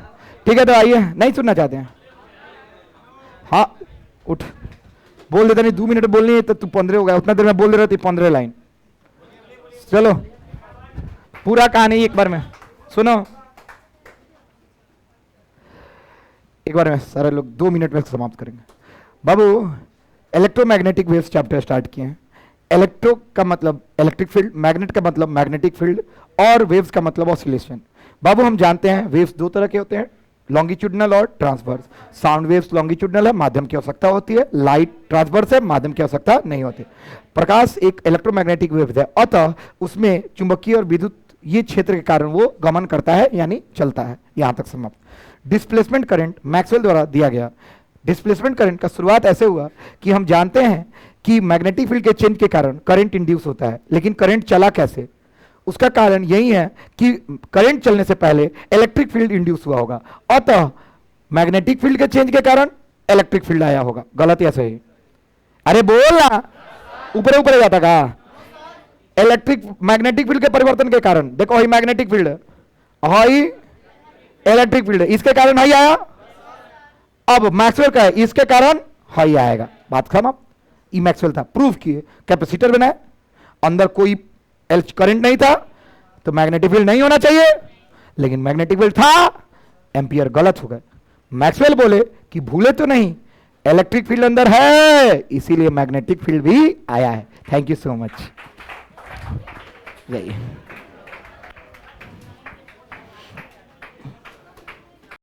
ठीक है तो आइए। नहीं सुनना चाहते हैं? हाँ उठ, बोल देता नहीं। 2 मिनट बोलनी है तो तू 15 हो गया, उतना देर में बोल दे रहा थी 15 लाइन। चलो पूरा कहानी एक बार में सुनो, एक बार में सारे लोग 2 मिनट में समाप्त करेंगे। बाबू इलेक्ट्रोमैग्नेटिक वेव्स चैप्टर स्टार्ट किए हैं। इलेक्ट्रो का मतलब इलेक्ट्रिक फील्ड, मैग्नेट का मतलब मैग्नेटिक फील्ड, और वेव्स का मतलब ऑसिलेशन। बाबू हम जानते हैं वेव्स 2 तरह के होते हैं, लॉन्गिट्यूडनल और ट्रांसवर्स। साउंड वेव्स लॉन्गिट्यूडनल है, माध्यम की आवश्यकता होती है। लाइट ट्रांसवर्स है, माध्यम की आवश्यकता नहीं होती। प्रकाश एक इलेक्ट्रोमैग्नेटिक वेव है, अतः उसमें चुंबकीय और विद्युत ये क्षेत्र के कारण वो गमन करता है, यानी चलता है। यहां तक समाप्त। डिस्प्लेसमेंट करंट मैक्सवेल द्वारा दिया गया डिस्प्लेसमेंट करंट का शुरुआत ऐसे हुआ कि हम जानते हैं कि मैग्नेटिक फील्ड के चेंज के कारण करंट इंड्यूस होता है, लेकिन करंट चला कैसे? उसका कारण यही है कि करंट चलने से पहले इलेक्ट्रिक फील्ड इंड्यूस हुआ होगा, अतः मैग्नेटिक फील्ड के चेंज के कारण इलेक्ट्रिक फील्ड आया होगा। गलत या सही? अरे बोल ना, ऊपर ऊपर जाता का? इलेक्ट्रिक मैग्नेटिक फील्ड के परिवर्तन के कारण, देखो हाई मैग्नेटिक फील्ड है, हाई इलेक्ट्रिक फील्ड है, इसके कारण हाई आया। अब मैक्सवेल का है, इसके कारण हाई आएगा। बात खत्म। ई मैक्सवेल था, प्रूव किए, कैपेसिटर बनाए, अंदर कोई करंट नहीं था, तो मैग्नेटिक फील्ड नहीं होना चाहिए, लेकिन मैग्नेटिक फील्ड था, एम्पियर गलत हो गए। मैक्सवेल बोले कि भूले तो नहीं, इलेक्ट्रिक फील्ड अंदर है, इसीलिए मैग्नेटिक फील्ड भी आया है। Thank you so much. जाइए।